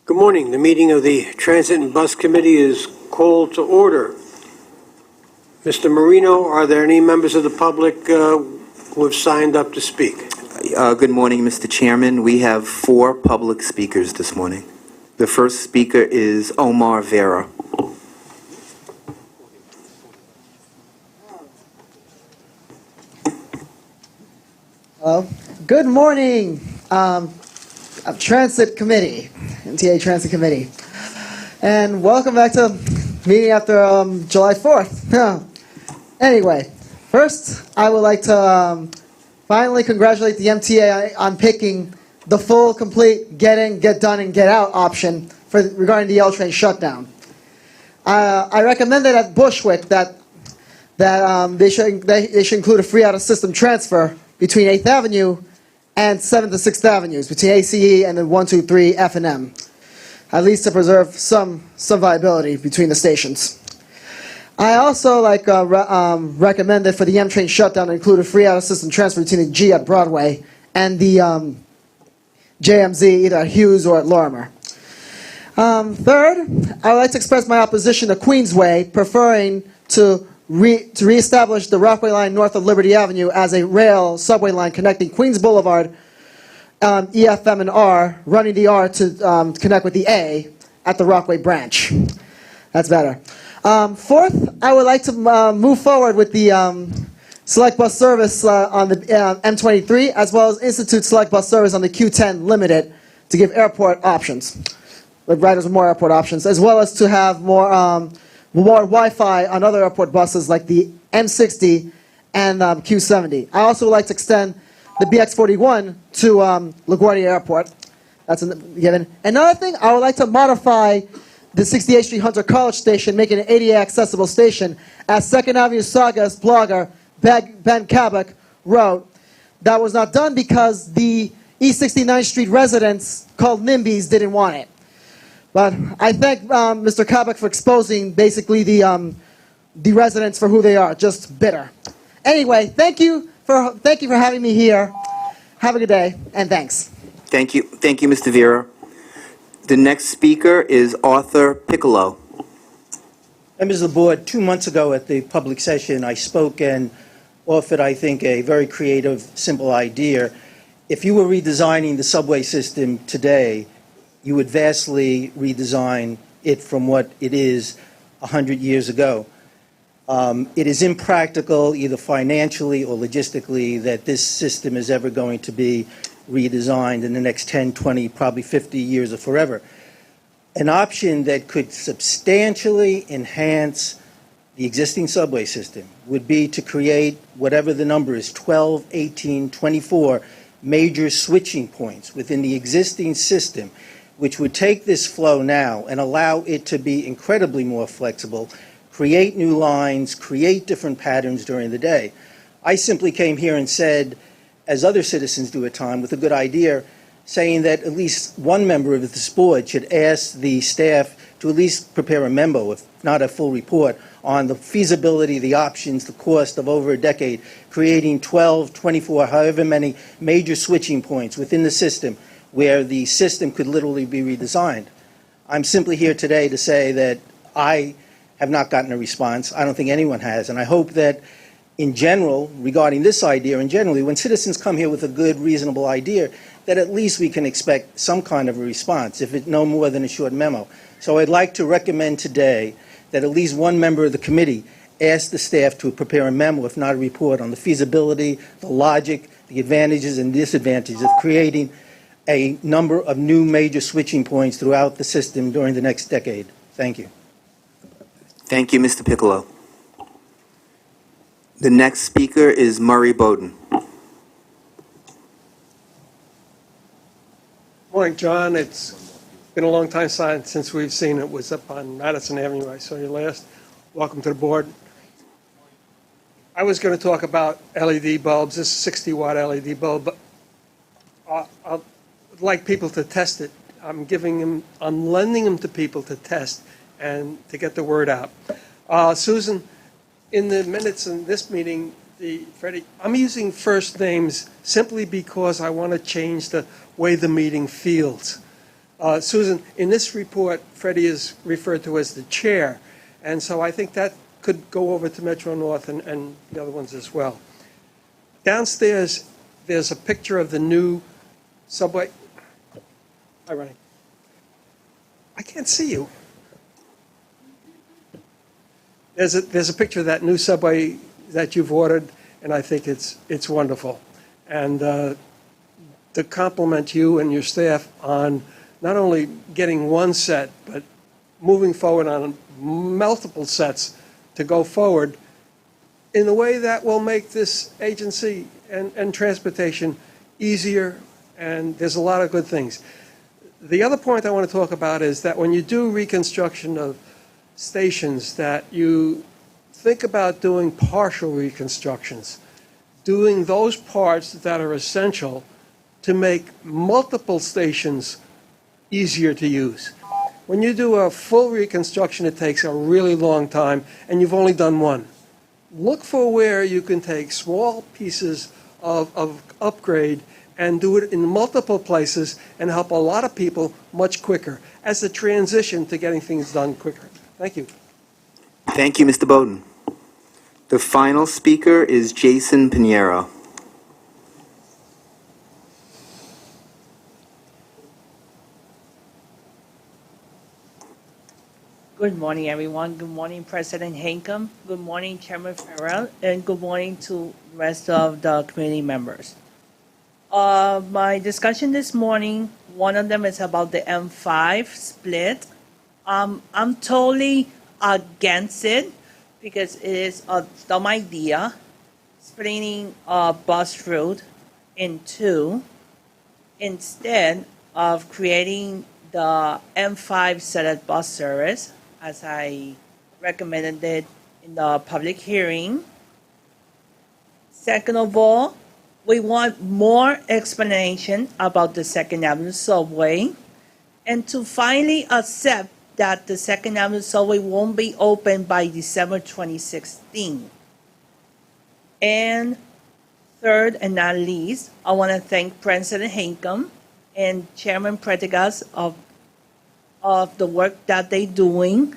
Good morning. The meeting of the Transit and Bus Committee is called to order. Mr. Marino, are there any members of the public who have signed up to speak? Good morning, Mr. Chairman. We have 4 public speakers this morning. The first speaker is Omar Vera. Good morning, Transit Committee, MTA Transit Committee, and welcome back to meeting after July 4th. Anyway, first I would like to finally congratulate the MTA on picking the full, complete get in, get done, and get out option regarding the L train shutdown. I recommended at Bushwick that they should include a free out-of-system transfer between 8th Avenue and 7th and 6th Avenues, between ACE and then 1, 2, 3, F and M, at least to preserve some viability between the stations. I also recommended for the M train shutdown to include a free out-of-system transfer between the G at Broadway and the JMZ either at Hughes or at Lorimer. Third, I would like to express my opposition to Queensway, preferring to reestablish the Rockaway line north of Liberty Avenue as a rail subway line connecting Queens Boulevard, EFM and R, running the R to connect with the A at the Rockaway branch. That's better. Fourth, I would like to move forward with the select bus service on the M23, as well as institute select bus service on the Q10 Limited to give airport options, with riders with more airport options, as well as to have more Wi-Fi on other airport buses like the M60 and Q70. I also would like to extend the BX41 to LaGuardia Airport. That's given. Another thing, I would like to modify the 68th Street Hunter College station, making it an ADA accessible station, as 2nd Avenue Saga's blogger Ben Kabak wrote. That was not done because the East 69th Street residents called NIMBYs didn't want it. But I thank Mr. Kabak for exposing basically the residents for who they are, just bitter. Anyway, thank you for having me here. Have a good day, and thanks. Thank you, Mr. Vera. The next speaker is Arthur Piccolo. Members of the board, 2 months ago at the public session, I spoke and offered, I think, a very creative, simple idea. If you were redesigning the subway system today, you would vastly redesign it from what it is 100 years ago. It is impractical, either financially or logistically, that this system is ever going to be redesigned in the next 10, 20, probably 50 years or forever. An option that could substantially enhance the existing subway system would be to create whatever the number is, 12, 18, 24 major switching points within the existing system, which would take this flow now and allow it to be incredibly more flexible, create new lines, create different patterns during the day. I simply came here and said, as other citizens do at times, with a good idea, saying that at least one member of this board should ask the staff to at least prepare a memo, if not a full report, on the feasibility, the options, the cost of over a decade, creating 12, 24, however many major switching points within the system where the system could literally be redesigned. I'm simply here today to say that I have not gotten a response. I don't think anyone has, and I hope that in general, regarding this idea, and generally, when citizens come here with a good, reasonable idea, that at least we can expect some kind of a response, if it's no more than a short memo. So I'd like to recommend today that at least one member of the committee ask the staff to prepare a memo, if not a report, on the feasibility, the logic, the advantages and disadvantages of creating a number of new major switching points throughout the system during the next decade. Thank you. Thank you, Mr. Piccolo. The next speaker is Murray Bowden. Morning, John. It's been a long time since we've seen it. Was up on Madison Avenue. I saw you last. Welcome to the board. I was going to talk about LED bulbs. This is a 60-watt LED bulb, but I'd like people to test it. I'm lending them to people to test and to get the word out. Susan, in the minutes in this meeting, Freddie, I'm using first names simply because I want to change the way the meeting feels. Susan, in this report, Freddie is referred to as the chair, and so I think that could go over to Metro North and the other ones as well. Downstairs, there's a picture of the new subway. Hi, Ronnie. I can't see you. There's a picture of that new subway that you've ordered, and I think it's wonderful. And to compliment you and your staff on not only getting one set, but moving forward on multiple sets to go forward in a way that will make this agency and transportation easier, and there's a lot of good things. The other point I want to talk about is that when you do reconstruction of stations, that you think about doing partial reconstructions, doing those parts that are essential to make multiple stations easier to use. When you do a full reconstruction, it takes a really long time, and you've only done one. Look for where you can take small pieces of upgrade and do it in multiple places and help a lot of people much quicker as a transition to getting things done quicker. Thank you. Thank you, Mr. Bowden. The final speaker is Jason Pinheiro. Good morning, everyone. Good morning, President Hankam. Good morning, Chairman Farrell, and good morning to the rest of the committee members. My discussion this morning, one of them is about the M5 split. I'm totally against it because it is a dumb idea, splitting a bus route in two instead of creating the M5 set bus service, as I recommended it in the public hearing. Second of all, we want more explanation about the Second Avenue subway and to finally accept that the Second Avenue subway won't be open by December 2016. And third and not least, I want to thank President Hankam and Chairman Predigas of the work that they're doing.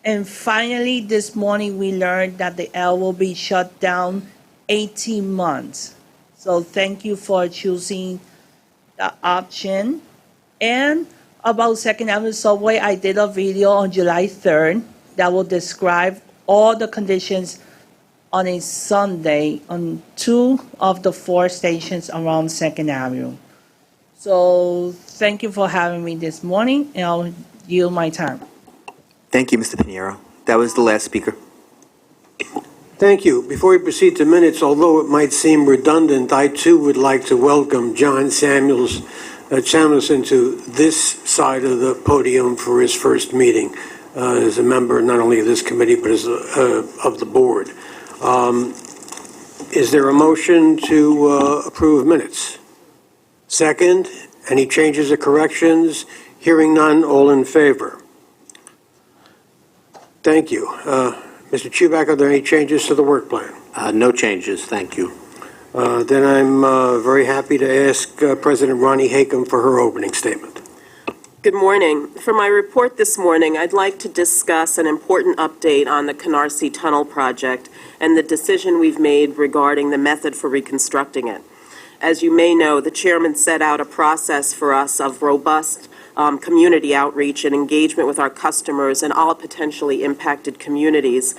And finally, this morning, we learned that the L will be shut down 18 months. So thank you for choosing the option. And about Second Avenue Subway, I did a video on July 3rd that will describe all the conditions on a Sunday on 2 of the 4 stations around Second Avenue. So thank you for having me this morning, and I'll yield my time. Thank you, Mr. Pinheiro. That was the last speaker. Thank you. Before we proceed to minutes, although it might seem redundant, I too would like to welcome John Samuelson to this side of the podium for his first meeting as a member not only of this committee but as of the board. Is there a motion to approve minutes? Second, any changes or corrections? Hearing none, all in favor? Thank you. Mr. Chuback, are there any changes to the work plan? No changes, thank you. Then I'm very happy to ask President Ronnie Hakem for her opening statement. Good morning. For my report this morning, I'd like to discuss an important update on the Canarsie Tunnel project and the decision we've made regarding the method for reconstructing it. As you may know, the chairman set out a process for us of robust community outreach and engagement with our customers and all potentially impacted communities,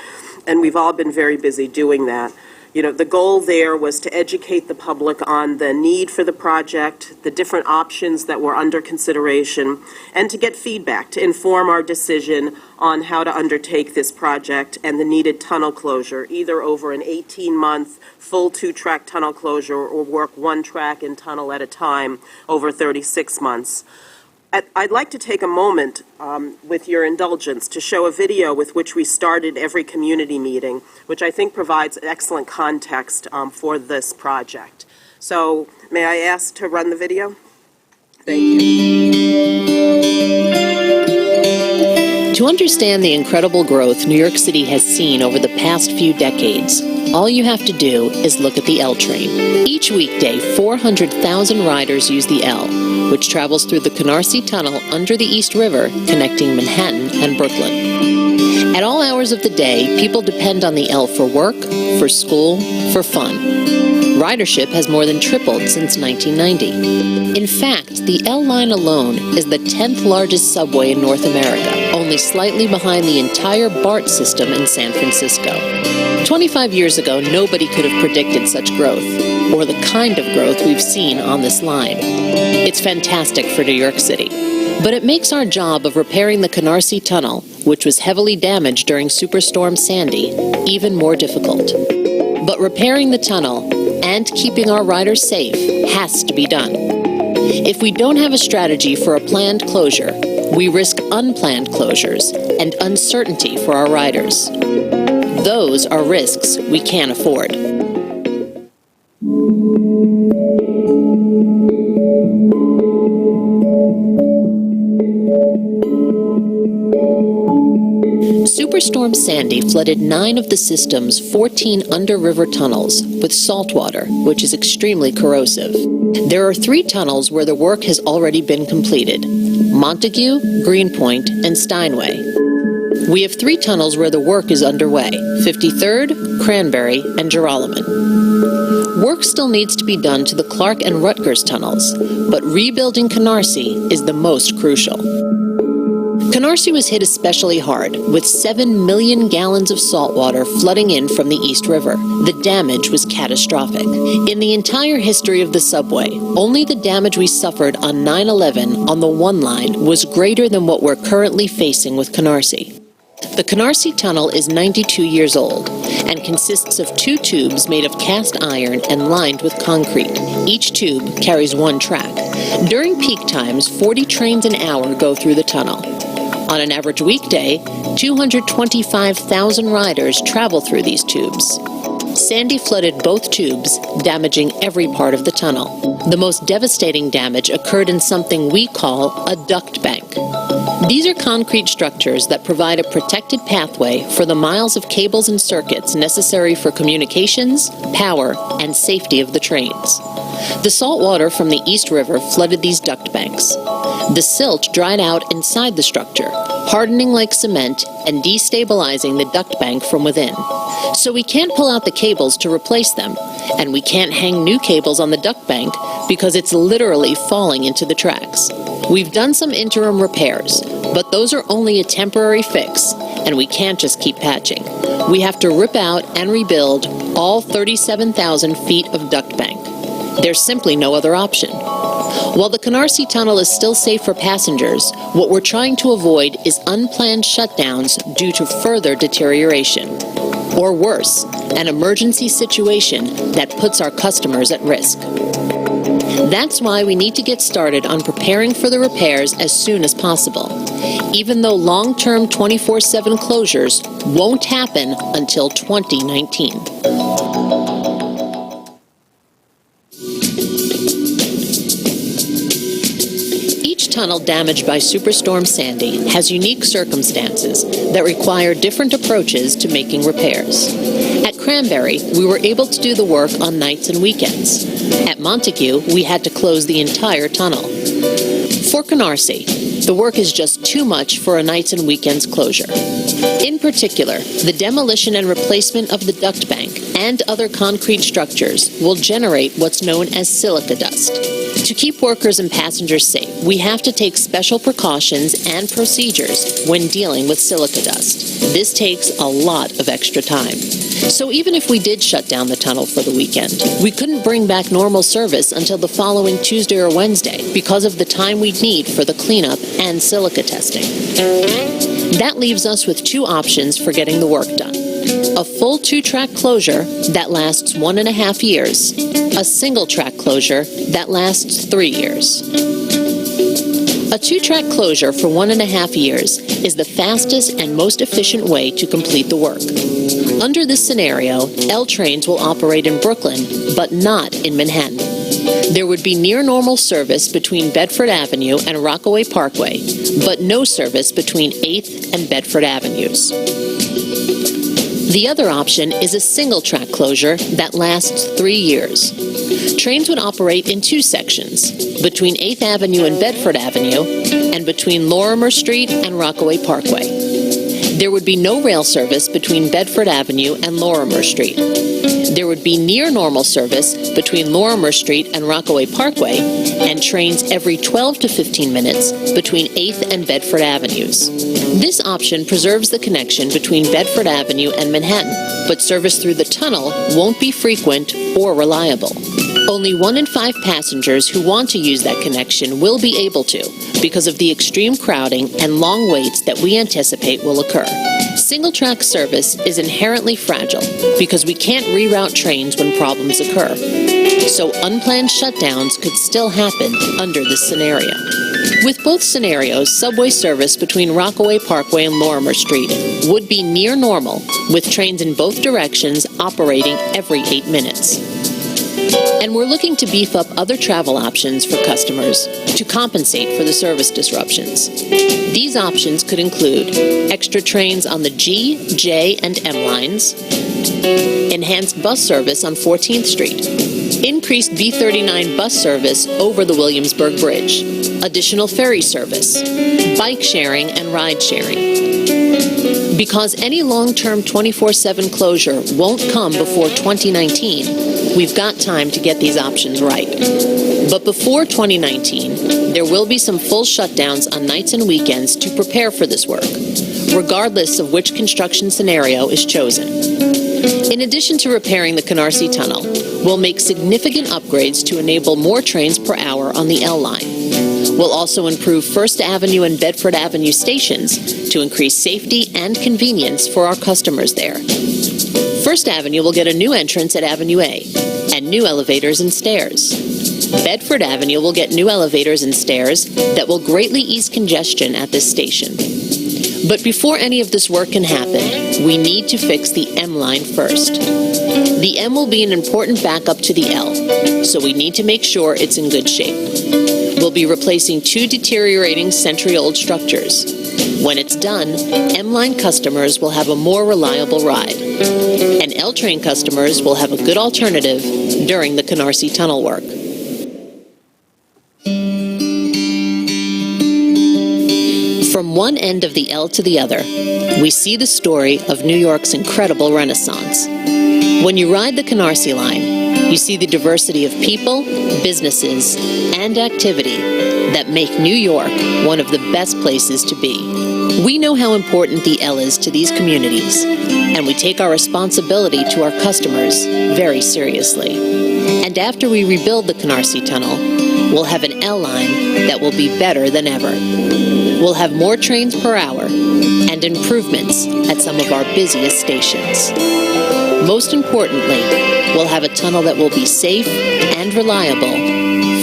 and we've all been very busy doing that. You know, the goal there was to educate the public on the need for the project, the different options that were under consideration, and to get feedback to inform our decision on how to undertake this project and the needed tunnel closure, either over an 18-month full 2-track tunnel closure or work 1 track and tunnel at a time over 36 months. I'd like to take a moment, with your indulgence, to show a video with which we started every community meeting, which I think provides excellent context for this project. So, may I ask to run the video? Thank you. To understand the incredible growth New York City has seen over the past few decades, all you have to do is look at the L train. Each weekday, 400,000 riders use the L. which travels through the Canarsie Tunnel under the East River, connecting Manhattan and Brooklyn. At all hours of the day, people depend on the L for work, for school, for fun. Ridership has more than tripled since 1990. In fact, the L line alone is the 10th largest subway in North America, only slightly behind the entire BART system in San Francisco. 25 years ago, nobody could have predicted such growth, or the kind of growth we've seen on this line. It's fantastic for New York City, but it makes our job of repairing the Canarsie Tunnel, which was heavily damaged during Superstorm Sandy, even more difficult. But repairing the tunnel and keeping our riders safe has to be done. If we don't have a strategy for a planned closure, we risk unplanned closures and uncertainty for our riders. Those are risks we can't afford. Superstorm Sandy flooded 9 of the system's 14 under-river tunnels with salt water, which is extremely corrosive. There are 3 tunnels where the work has already been completed: Montague, Greenpoint, and Steinway. We have 3 tunnels where the work is underway: 53rd, Cranberry, and Joralemon. Work still needs to be done to the Clark and Rutgers tunnels, but rebuilding Canarsie is the most crucial. Canarsie was hit especially hard, with 7 million gallons of salt water flooding in from the East River. The damage was catastrophic. In the entire history of the subway, only the damage we suffered on 9/11 on the one line was greater than what we're currently facing with Canarsie. The Canarsie Tunnel is 92 years old and consists of 2 tubes made of cast iron and lined with concrete. Each tube carries 1 track. During peak times, 40 trains an hour go through the tunnel. On an average weekday, 225,000 riders travel through these tubes. Sandy flooded both tubes, damaging every part of the tunnel. The most devastating damage occurred in something we call a duct bank. These are concrete structures that provide a protected pathway for the miles of cables and circuits necessary for communications, power, and safety of the trains. The salt water from the East River flooded these duct banks. The silt dried out inside the structure, hardening like cement and destabilizing the duct bank from within. So we can't pull out the cables to replace them, and we can't hang new cables on the duct bank because it's literally falling into the tracks. We've done some interim repairs, but those are only a temporary fix, and we can't just keep patching. We have to rip out and rebuild all 37,000 feet of duct bank. There's simply no other option. While the Canarsie Tunnel is still safe for passengers, what we're trying to avoid is unplanned shutdowns due to further deterioration. Or worse, an emergency situation that puts our customers at risk. That's why we need to get started on preparing for the repairs as soon as possible, even though long-term 24/7 closures won't happen until 2019. Each tunnel damaged by Superstorm Sandy has unique circumstances that require different approaches to making repairs. At Cranberry, we were able to do the work on nights and weekends. At Montague, we had to close the entire tunnel. For Canarsie, the work is just too much for a nights and weekends closure. In particular, the demolition and replacement of the duct bank and other concrete structures will generate what's known as silica dust. To keep workers and passengers safe, we have to take special precautions and procedures when dealing with silica dust. This takes a lot of extra time. So even if we did shut down the tunnel for the weekend, we couldn't bring back normal service until the following Tuesday or Wednesday because of the time we'd need for the cleanup and silica testing. That leaves us with 2 options for getting the work done: a full 2-track closure that lasts 1.5 years, a single-track closure that lasts 3 years. A 2-track closure for 1.5 years is the fastest and most efficient way to complete the work. Under this scenario, L trains will operate in Brooklyn, but not in Manhattan. There would be near normal service between Bedford Avenue and Rockaway Parkway, but no service between 8th and Bedford Avenues. The other option is a single-track closure that lasts 3 years. Trains would operate in two sections, between 8th Avenue and Bedford Avenue, and between Lorimer Street and Rockaway Parkway. There would be no rail service between Bedford Avenue and Lorimer Street. There would be near normal service between Lorimer Street and Rockaway Parkway, and trains every 12 to 15 minutes between 8th and Bedford Avenues. This option preserves the connection between Bedford Avenue and Manhattan, but service through the tunnel won't be frequent or reliable. Only 1 in 5 passengers who want to use that connection will be able to, because of the extreme crowding and long waits that we anticipate will occur. Single-track service is inherently fragile because we can't reroute trains when problems occur. So unplanned shutdowns could still happen under this scenario. With both scenarios, subway service between Rockaway Parkway and Lorimer Street would be near normal, with trains in both directions operating every 8 minutes. And we're looking to beef up other travel options for customers to compensate for the service disruptions. These options could include extra trains on the G, J, and M lines, enhanced bus service on 14th Street, increased B39 bus service over the Williamsburg Bridge, additional ferry service, bike sharing, and ride sharing. Because any long-term 24/7 closure won't come before 2019, we've got time to get these options right. But before 2019, there will be some full shutdowns on nights and weekends to prepare for this work, regardless of which construction scenario is chosen. In addition to repairing the Canarsie Tunnel, we'll make significant upgrades to enable more trains per hour on the L line. We'll also improve First Avenue and Bedford Avenue stations to increase safety and convenience for our customers there. First Avenue will get a new entrance at Avenue A and new elevators and stairs. Bedford Avenue will get new elevators and stairs that will greatly ease congestion at this station. But before any of this work can happen, we need to fix the M line first. The M will be an important backup to the L, so we need to make sure it's in good shape. We'll be replacing 2 deteriorating century-old structures. When it's done, M-Line customers will have a more reliable ride, and L-Train customers will have a good alternative during the Canarsie Tunnel work. From one end of the L to the other, we see the story of New York's incredible Renaissance. When you ride the Canarsie line, you see the diversity of people, businesses, and activity that make New York one of the best places to be. We know how important the L is to these communities, and we take our responsibility to our customers very seriously. And after we rebuild the Canarsie Tunnel, we'll have an L line that will be better than ever. We'll have more trains per hour and improvements at some of our busiest stations. Most importantly, we'll have a tunnel that will be safe and reliable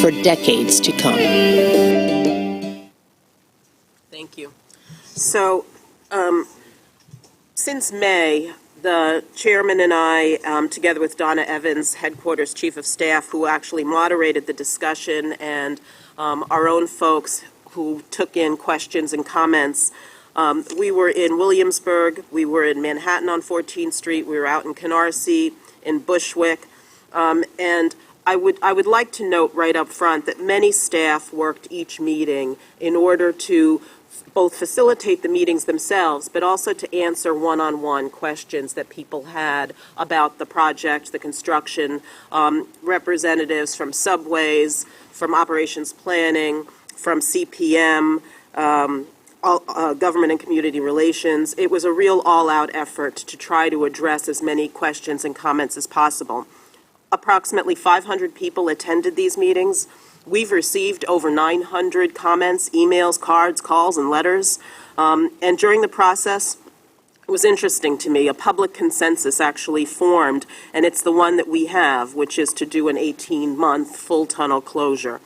for decades to come. Thank you. So, since May, the chairman and I, together with Donna Evans, headquarters chief of staff, who actually moderated the discussion, and our own folks who took in questions and comments, we were in Williamsburg, we were in Manhattan on 14th Street, we were out in Canarsie, in Bushwick, and I would like to note right up front that many staff worked each meeting in order to both facilitate the meetings themselves, but also to answer one-on-one questions that people had about the project, the construction, representatives from subways, from operations planning, from CPM, government and community relations. It was a real all-out effort to try to address as many questions and comments as possible. Approximately 500 people attended these meetings. We've received over 900 comments, emails, cards, calls, and letters. And during the process, it was interesting to me, a public consensus actually formed, and it's the one that we have, which is to do an 18-month full tunnel closure.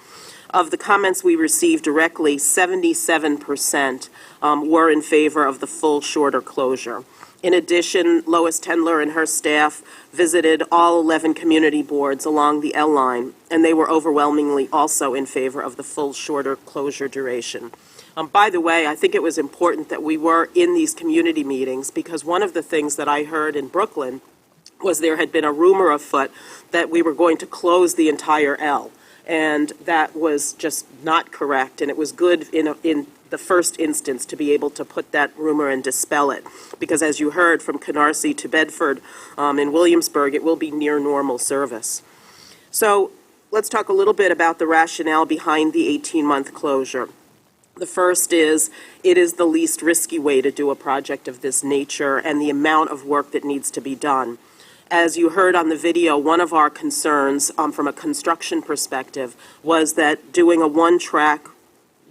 Of the comments we received directly, 77% were in favor of the full shorter closure. In addition, Lois Tendler and her staff visited all 11 community boards along the L line, and they were overwhelmingly also in favor of the full shorter closure duration. By the way, I think it was important that we were in these community meetings, because one of the things that I heard in Brooklyn was there had been a rumor afoot that we were going to close the entire L. And that was just not correct, and it was good in the first instance to be able to put that rumor and dispel it. Because as you heard from Canarsie to Bedford in Williamsburg, it will be near normal service. So let's talk a little bit about the rationale behind the 18-month closure. The first is, it is the least risky way to do a project of this nature and the amount of work that needs to be done. As you heard on the video, one of our concerns from a construction perspective was that doing a one-track,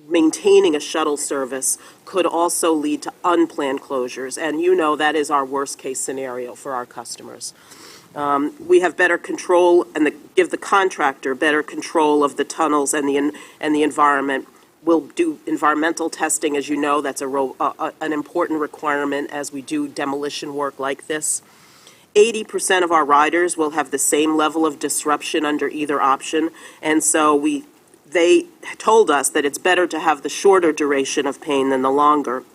maintaining a shuttle service could also lead to unplanned closures, and you know that is our worst-case scenario for our customers. We have better control and give the contractor better control of the tunnels and the environment. We'll do environmental testing, as you know, that's an important requirement as we do demolition work like this. 80% of our riders will have the same level of disruption under either option, and so they told us that it's better to have the shorter duration of pain than the longer.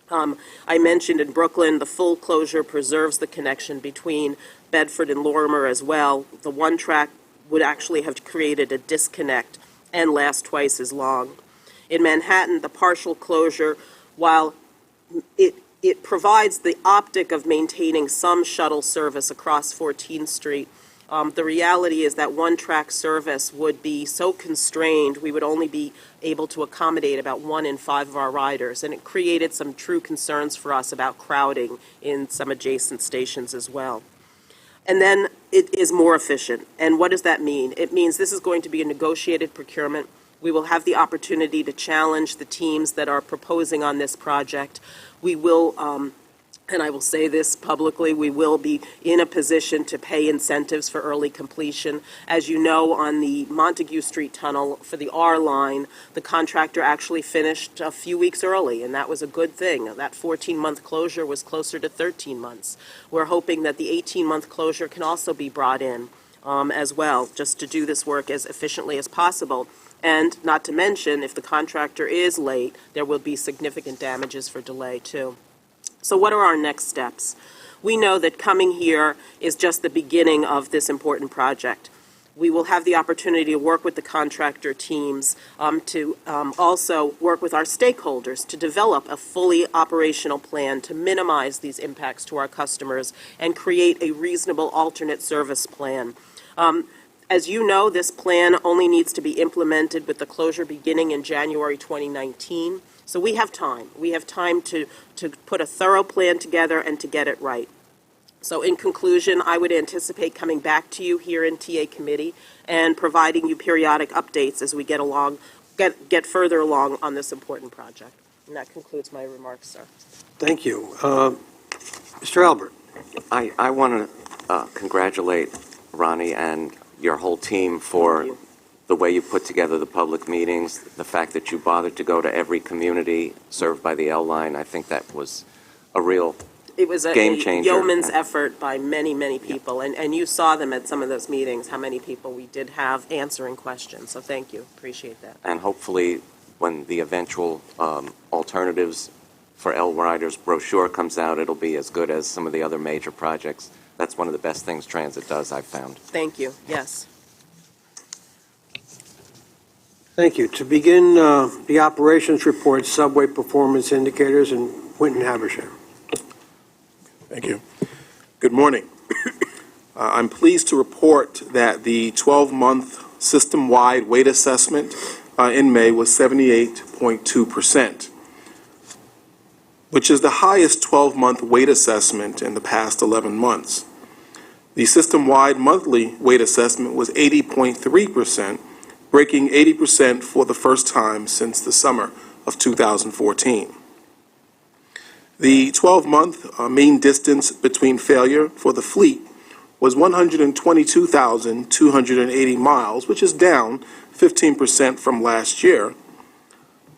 I mentioned in Brooklyn, the full closure preserves the connection between Bedford and Lorimer as well. The one track would actually have created a disconnect and last twice as long. In Manhattan, the partial closure, while it provides the optic of maintaining some shuttle service across 14th Street. The reality is that one-track service would be so constrained, we would only be able to accommodate about 1 in 5 of our riders, and it created some true concerns for us about crowding in some adjacent stations as well. And then it is more efficient. And what does that mean? It means this is going to be a negotiated procurement. We will have the opportunity to challenge the teams that are proposing on this project. We will, and I will say this publicly, we will be in a position to pay incentives for early completion. As you know, on the Montague Street Tunnel for the R line, the contractor actually finished a few weeks early, and that was a good thing. That 14-month closure was closer to 13 months. We're hoping that the 18-month closure can also be brought in as well, just to do this work as efficiently as possible. And not to mention, if the contractor is late, there will be significant damages for delay, too. So what are our next steps? We know that coming here is just the beginning of this important project. We will have the opportunity to work with the contractor teams to also work with our stakeholders to develop a fully operational plan to minimize these impacts to our customers and create a reasonable alternate service plan. As you know, this plan only needs to be implemented with the closure beginning in January 2019. So we have time. We have time to put a thorough plan together and to get it right. So in conclusion, I would anticipate coming back to you here in TA committee and providing you periodic updates as we get further along on this important project. And that concludes my remarks, sir. Thank you. Mr. Albert. I want to congratulate Ronnie and your whole team for the way you put together the public meetings, the fact that you bothered to go to every community served by the L line. I think that was a real It was a game changer. yeoman's effort by many, many people, and you saw them at some of those meetings, how many people we did have answering questions, so thank you, appreciate that. And hopefully, when the eventual alternatives for L riders brochure comes out, it'll be as good as some of the other major projects. That's one of the best things transit does, I've found. Thank you, yes. Thank you. To begin the operations report, subway performance indicators, and Winton Habersham. Thank you. Good morning. I'm pleased to report that the 12-month system-wide weight assessment in May was 78.2%, which is the highest 12-month weight assessment in the past 11 months. The system-wide monthly weight assessment was 80.3%, breaking 80% for the first time since the summer of 2014. The 12-month mean distance between failure for the fleet was 122,280 miles, which is down 15% from last year.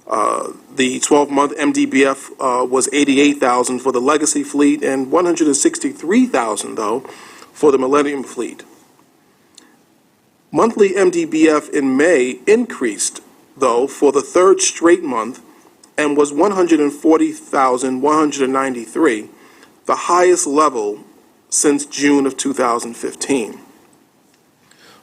The 12-month MDBF was 88,000 for the legacy fleet and 163,000, though, for the Millennium fleet. Monthly MDBF in May increased, though, for the third straight month and was 140,193, the highest level since June of 2015.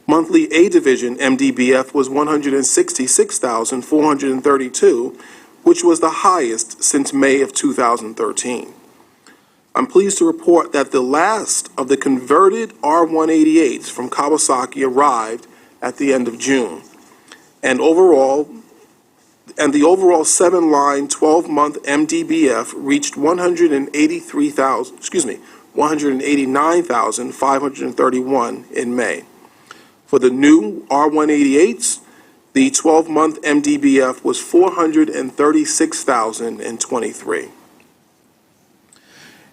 Monthly A Division MDBF was 166,432, which was the highest since May of 2013. I'm pleased to report that the last of the converted R188s from Kawasaki arrived at the end of June, and the overall 7-line 12-month MDBF reached 189,531 in May. For the new R188s, the 12-month MDBF was 436,023.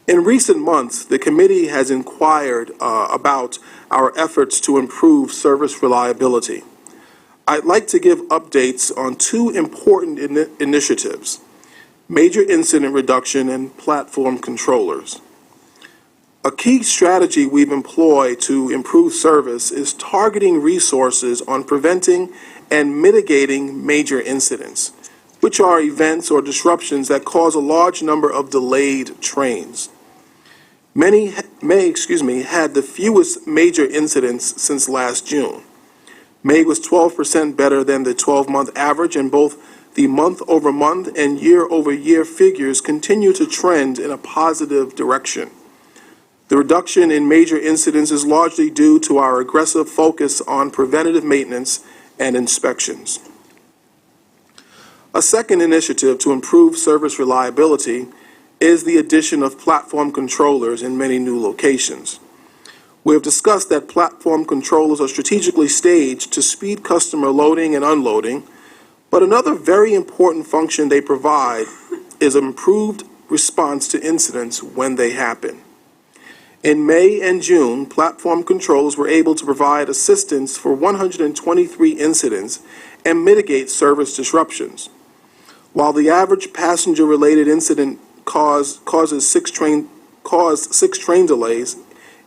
In recent months, the committee has inquired about our efforts to improve service reliability. I'd like to give updates on two important initiatives: major incident reduction and platform controllers. A key strategy we've employed to improve service is targeting resources on preventing and mitigating major incidents, which are events or disruptions that cause a large number of delayed trains. May had the fewest major incidents since last June. May was 12% better than the 12-month average, and both the month-over-month and year-over-year figures continue to trend in a positive direction. The reduction in major incidents is largely due to our aggressive focus on preventative maintenance and inspections. A second initiative to improve service reliability is the addition of platform controllers in many new locations. We have discussed that platform controllers are strategically staged to speed customer loading and unloading, but another very important function they provide is improved response to incidents when they happen. In May and June, platform controllers were able to provide assistance for 123 incidents and mitigate service disruptions. While the average passenger-related incident caused six train delays,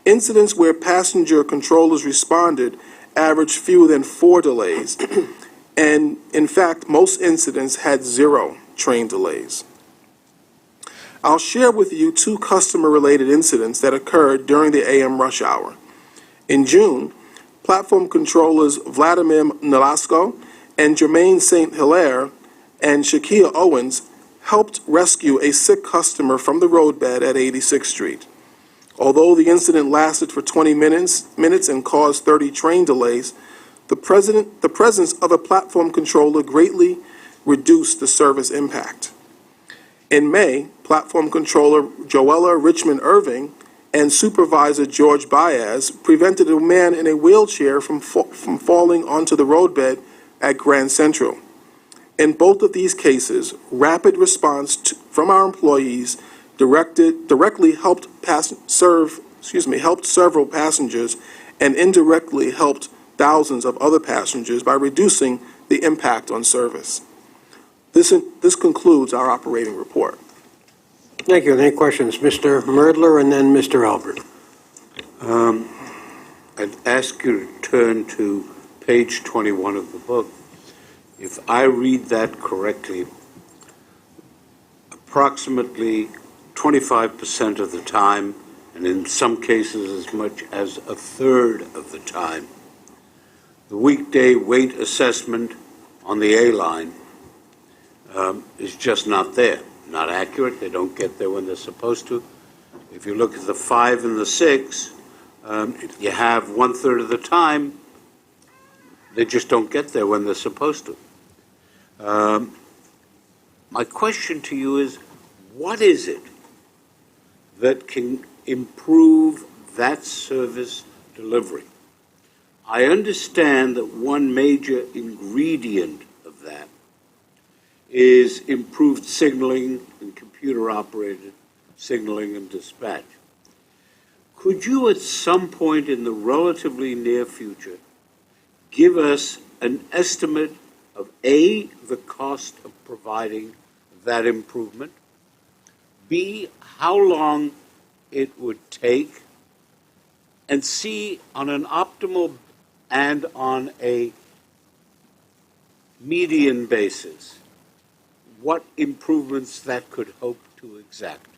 incidents where passenger controllers responded averaged fewer than 4 delays, and in fact, most incidents had 0 train delays. I'll share with you two customer-related incidents that occurred during the AM rush hour. In June, platform controllers Vladimir Nolasco and Jermaine St. Hilaire and Shakia Owens helped rescue a sick customer from the roadbed at 86th Street. Although the incident lasted for 20 minutes and caused 30 train delays, the presence of a platform controller greatly reduced the service impact. In May, platform controller Joella Richmond Irving and supervisor George Baez prevented a man in a wheelchair from falling onto the roadbed at Grand Central. In both of these cases, rapid response from our employees directly helped serve several passengers and indirectly helped thousands of other passengers by reducing the impact on service. This concludes our operating report. Thank you. Any questions? Mr. Merdler and then Mr. Albert. I'd ask you to turn to page 21 of the book. If I read that correctly, approximately 25% of the time, and in some cases as much as a third of the time, the weekday weight assessment on the A line is just not there, not accurate. They don't get there when they're supposed to. If you look at the 5 and the 6, you have 1/3 of the time they just don't get there when they're supposed to. My question to you is, what is it that can improve that service delivery? I understand that one major ingredient of that is improved signaling and computer-operated signaling and dispatch. Could you at some point in the relatively near future give us an estimate of A, the cost of providing that improvement, B, how long it would take, and C, on an optimal and on a median basis, what improvements that could hope to exact?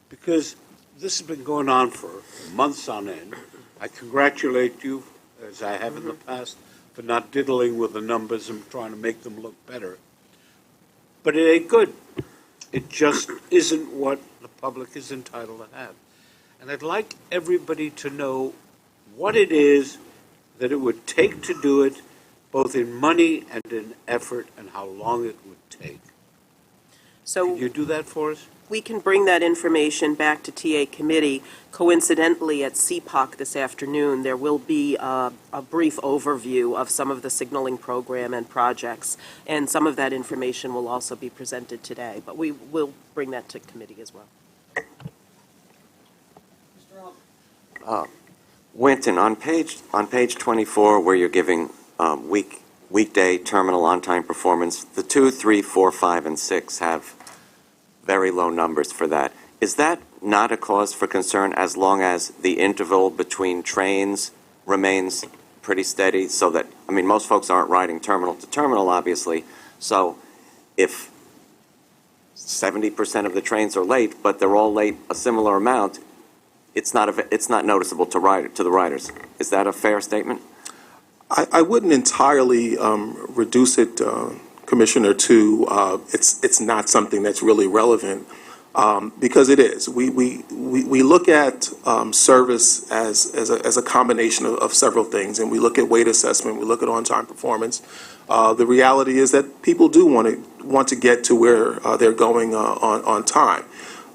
Because this has been going on for months on end. I congratulate you, as I have in the past, for not diddling with the numbers and trying to make them look better. But it ain't good. It just isn't what the public is entitled to have. And I'd like everybody to know what it is that it would take to do it, both in money and in effort, and how long it would take. So Can you do that for us? we can bring that information back to TA committee. Coincidentally, at CPOC this afternoon, there will be a brief overview of some of the signaling program and projects, and some of that information will also be presented today, but we will bring that to committee as well. Winton, on page 24, where you're giving weekday terminal on-time performance, the 2, 3, 4, 5, and 6 have very low numbers for that. Is that not a cause for concern as long as the interval between trains remains pretty steady? So that, I mean, most folks aren't riding terminal to terminal, obviously. So if 70% of the trains are late, but they're all late a similar amount, it's not noticeable to the riders. Is that a fair statement? I wouldn't entirely reduce it, Commissioner, to it's not something that's really relevant, because it is. We look at service as a combination of several things, and we look at weight assessment, we look at on-time performance. The reality is that people do want to get to where they're going on time.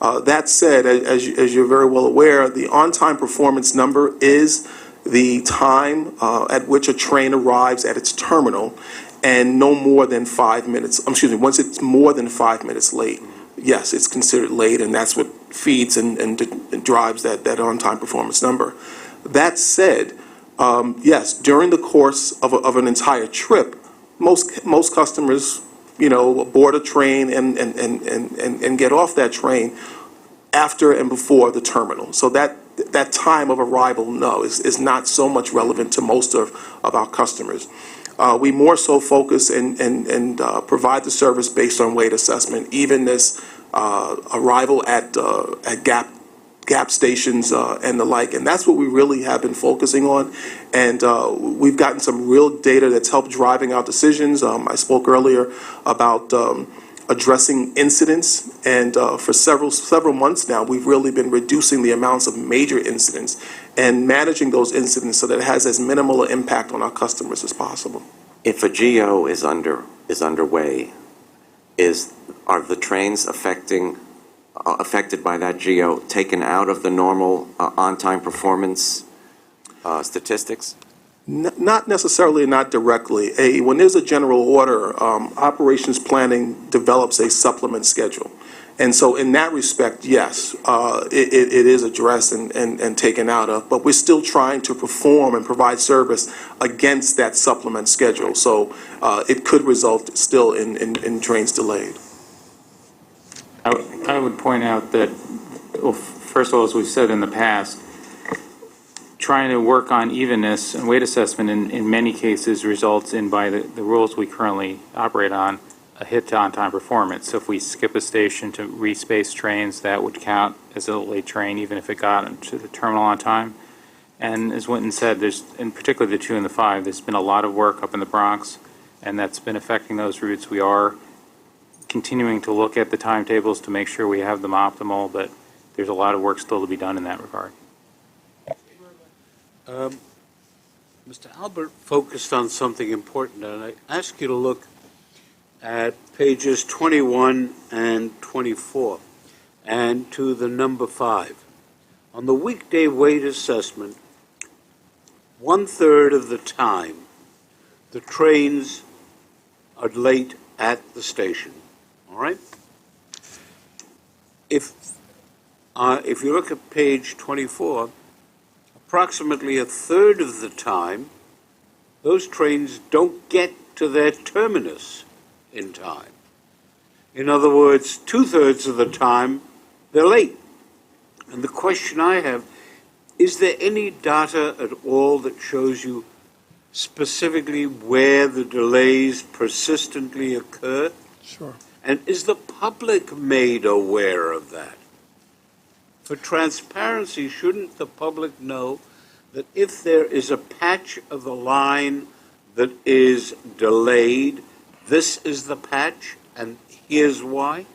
That said, as you're very well aware, the on-time performance number is the time at which a train arrives at its terminal, and no more than 5 minutes, once it's more than 5 minutes late, yes, it's considered late, and that's what feeds and drives that on-time performance number. That said, yes, during the course of an entire trip, most customers, board a train and get off that train after and before the terminal. So that time of arrival, no, is not so much relevant to most of our customers. We more so focus and provide the service based on weight assessment, evenness, arrival at gap stations and the like, and that's what we really have been focusing on. And we've gotten some real data that's helped driving our decisions. I spoke earlier about addressing incidents, and for several months now, we've really been reducing the amounts of major incidents and managing those incidents so that it has as minimal an impact on our customers as possible. If a GO is underway, are the trains affected by that GO taken out of the normal on-time performance statistics? Not necessarily, not directly. When there's a general order, operations planning develops a supplement schedule. And so in that respect, yes, it is addressed and taken out of, but we're still trying to perform and provide service against that supplement schedule. So it could result still in trains delayed. I would point out that, well, first of all, as we've said in the past, trying to work on evenness and weight assessment in many cases results in, by the rules we currently operate on, a hit to on-time performance. So if we skip a station to respace trains, that would count as a late train, even if it got into the terminal on time. And as Winton said, in particular the 2 and the 5, there's been a lot of work up in the Bronx, and that's been affecting those routes. We are continuing to look at the timetables to make sure we have them optimal, but there's a lot of work still to be done in that regard. Mr. Albert focused on something important, and I ask you to look at pages 21 and 24 and to the number 5. On the weekday weight assessment, 1/3 of the time the trains are late at the station. All right? If you look at page 24, approximately 1/3 of the time, those trains don't get to their terminus in time. In other words, 2/3 of the time, they're late. And the question I have, is there any data at all that shows you specifically where the delays persistently occur? Sure. And is the public made aware of that? For transparency, shouldn't the public know that if there is a patch of the line that is delayed, this is the patch, and here's why?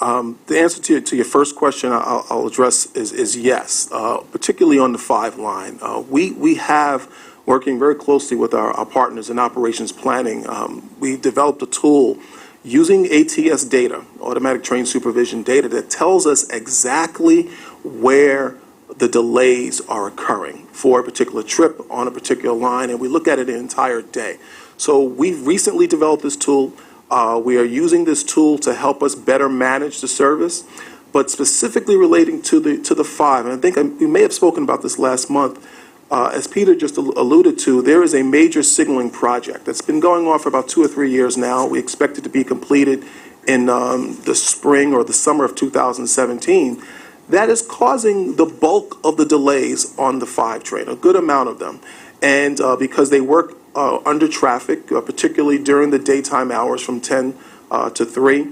The answer to your first question I'll address is yes, particularly on the 5 line. We have, working very closely with our partners in operations planning, we developed a tool using ATS data, automatic train supervision data, that tells us exactly where the delays are occurring for a particular trip on a particular line, and we look at it an entire day. So we've recently developed this tool. We are using this tool to help us better manage the service, but specifically relating to the 5, and I think we may have spoken about this last month. As Peter just alluded to, there is a major signaling project that's been going on for about 2 or 3 years now. We expect it to be completed in the spring or the summer of 2017. That is causing the bulk of the delays on the 5 train, a good amount of them. And because they work under traffic, particularly during the daytime hours from 10 to 3,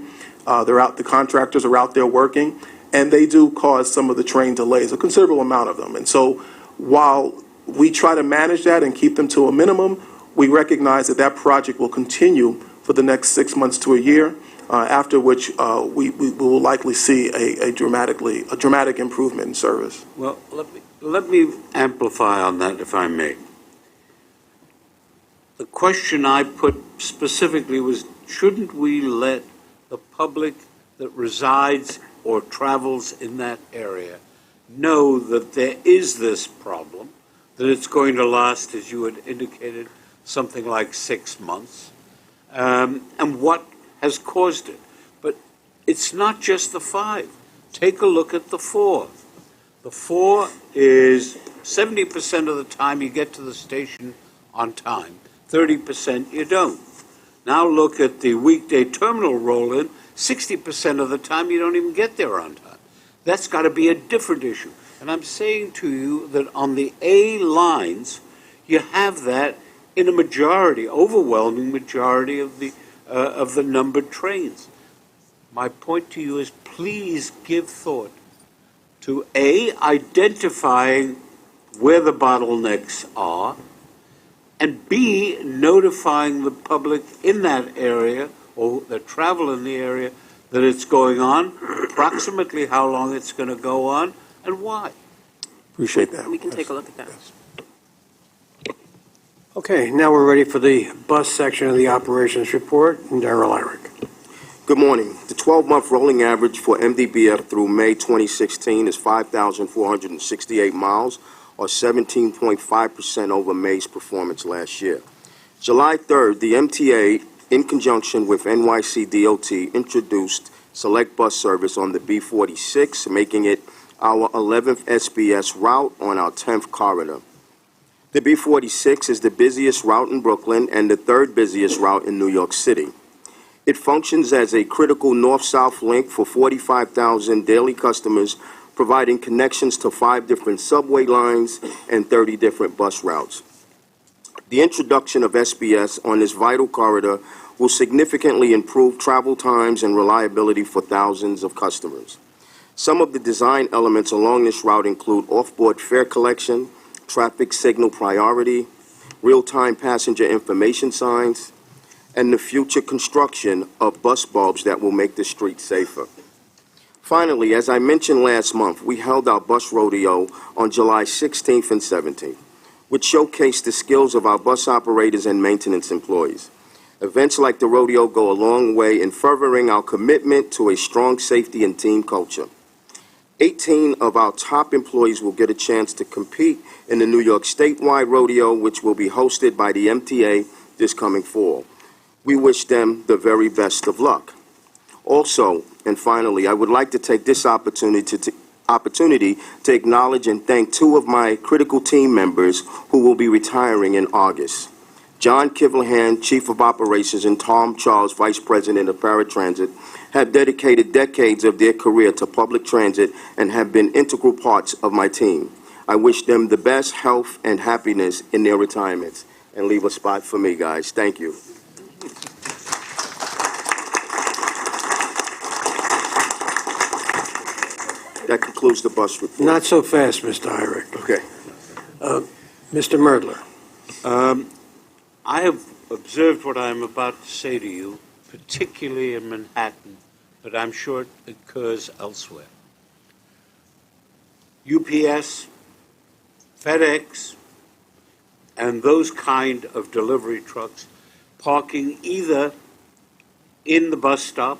the contractors are out there working, and they do cause some of the train delays, a considerable amount of them. And so while we try to manage that and keep them to a minimum, we recognize that that project will continue for the next 6 months to a year, after which we will likely see a dramatic improvement in service. Well, let me amplify on that, if I may. The question I put specifically was, shouldn't we let the public that resides or travels in that area know that there is this problem, that it's going to last, as you had indicated, something like 6 months, and what has caused it? But it's not just the 5. Take a look at the 4. The 4 is 70% of the time you get to the station on time, 30% you don't. Now look at the weekday terminal roll-in, 60% of the time you don't even get there on time. That's got to be a different issue. And I'm saying to you that on the A lines, you have that in a majority, overwhelming majority of the numbered trains. My point to you is, please give thought to A, identifying where the bottlenecks are, and B, notifying the public in that area or that travel in the area that it's going on, approximately how long it's going to go on, and why. Appreciate that. We can take a look at that. Okay, now we're ready for the bus section of the operations report, and Darrell Irick. Good morning. The 12-month rolling average for MDBF through May 2016 is 5,468 miles, or 17.5% over May's performance last year. July 3rd, the MTA, in conjunction with NYCT, introduced select bus service on the B46, making it our 11th SBS route on our 10th corridor. The B46 is the busiest route in Brooklyn and the 3rd busiest route in New York City. It functions as a critical north-south link for 45,000 daily customers, providing connections to 5 different subway lines and 30 different bus routes. The introduction of SBS on this vital corridor will significantly improve travel times and reliability for thousands of customers. Some of the design elements along this route include off-board fare collection, traffic signal priority, real-time passenger information signs, and the future construction of bus bulbs that will make the streets safer. Finally, as I mentioned last month, we held our bus rodeo on July 16th and 17th, which showcased the skills of our bus operators and maintenance employees. Events like the rodeo go a long way in furthering our commitment to a strong safety and team culture. 18 of our top employees will get a chance to compete in the New York statewide rodeo, which will be hosted by the MTA this coming fall. We wish them the very best of luck. Also, and finally, I would like to take this opportunity to acknowledge and thank 2 of my critical team members who will be retiring in August. John Kivlahan, Chief of Operations, and Tom Charles, Vice President of Paratransit, have dedicated decades of their career to public transit and have been integral parts of my team. I wish them the best health and happiness in their retirements. And leave a spot for me, guys. Thank you. That concludes the bus report. Not so fast, Mr. Irick. Okay. Mr. Merdler. I have observed what I'm about to say to you, particularly in Manhattan, but I'm sure it occurs elsewhere. UPS, FedEx, and those kind of delivery trucks parking either in the bus stop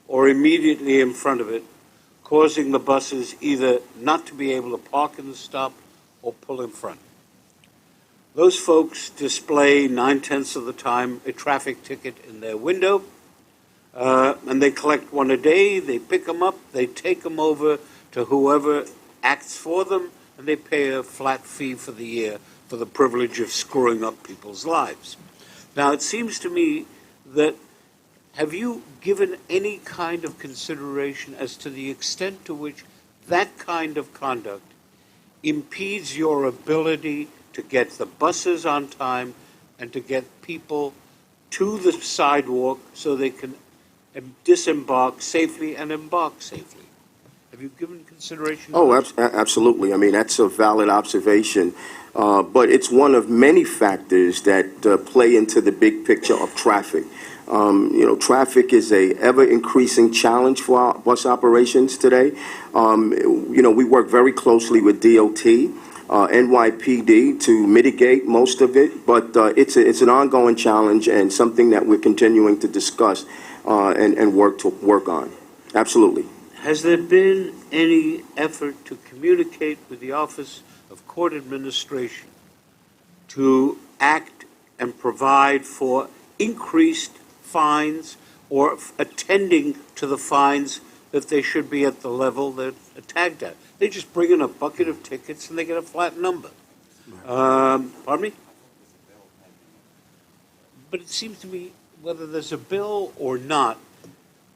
or immediately in front of it, causing the buses either not to be able to park in the stop or pull in front. Those folks display 9/10 of the time a traffic ticket in their window, and they collect one a day, they pick them up, they take them over to whoever acts for them, and they pay a flat fee for the year for the privilege of screwing up people's lives. Now, it seems to me that have you given any kind of consideration as to the extent to which that kind of conduct impedes your ability to get the buses on time and to get people to the sidewalk so they can disembark safely and embark safely? Have you given consideration? Oh, absolutely. I mean, that's a valid observation, but it's one of many factors that play into the big picture of traffic. Traffic is a ever-increasing challenge for our bus operations today. We work very closely with DOT, NYPD to mitigate most of it, but it's an ongoing challenge and something that we're continuing to discuss and work on. Absolutely. Has there been any effort to communicate with the Office of Court Administration to act and provide for increased fines or attending to the fines that they should be at the level they're tagged at? They just bring in a bucket of tickets and they get a flat number. Pardon me? But it seems to me, whether there's a bill or not,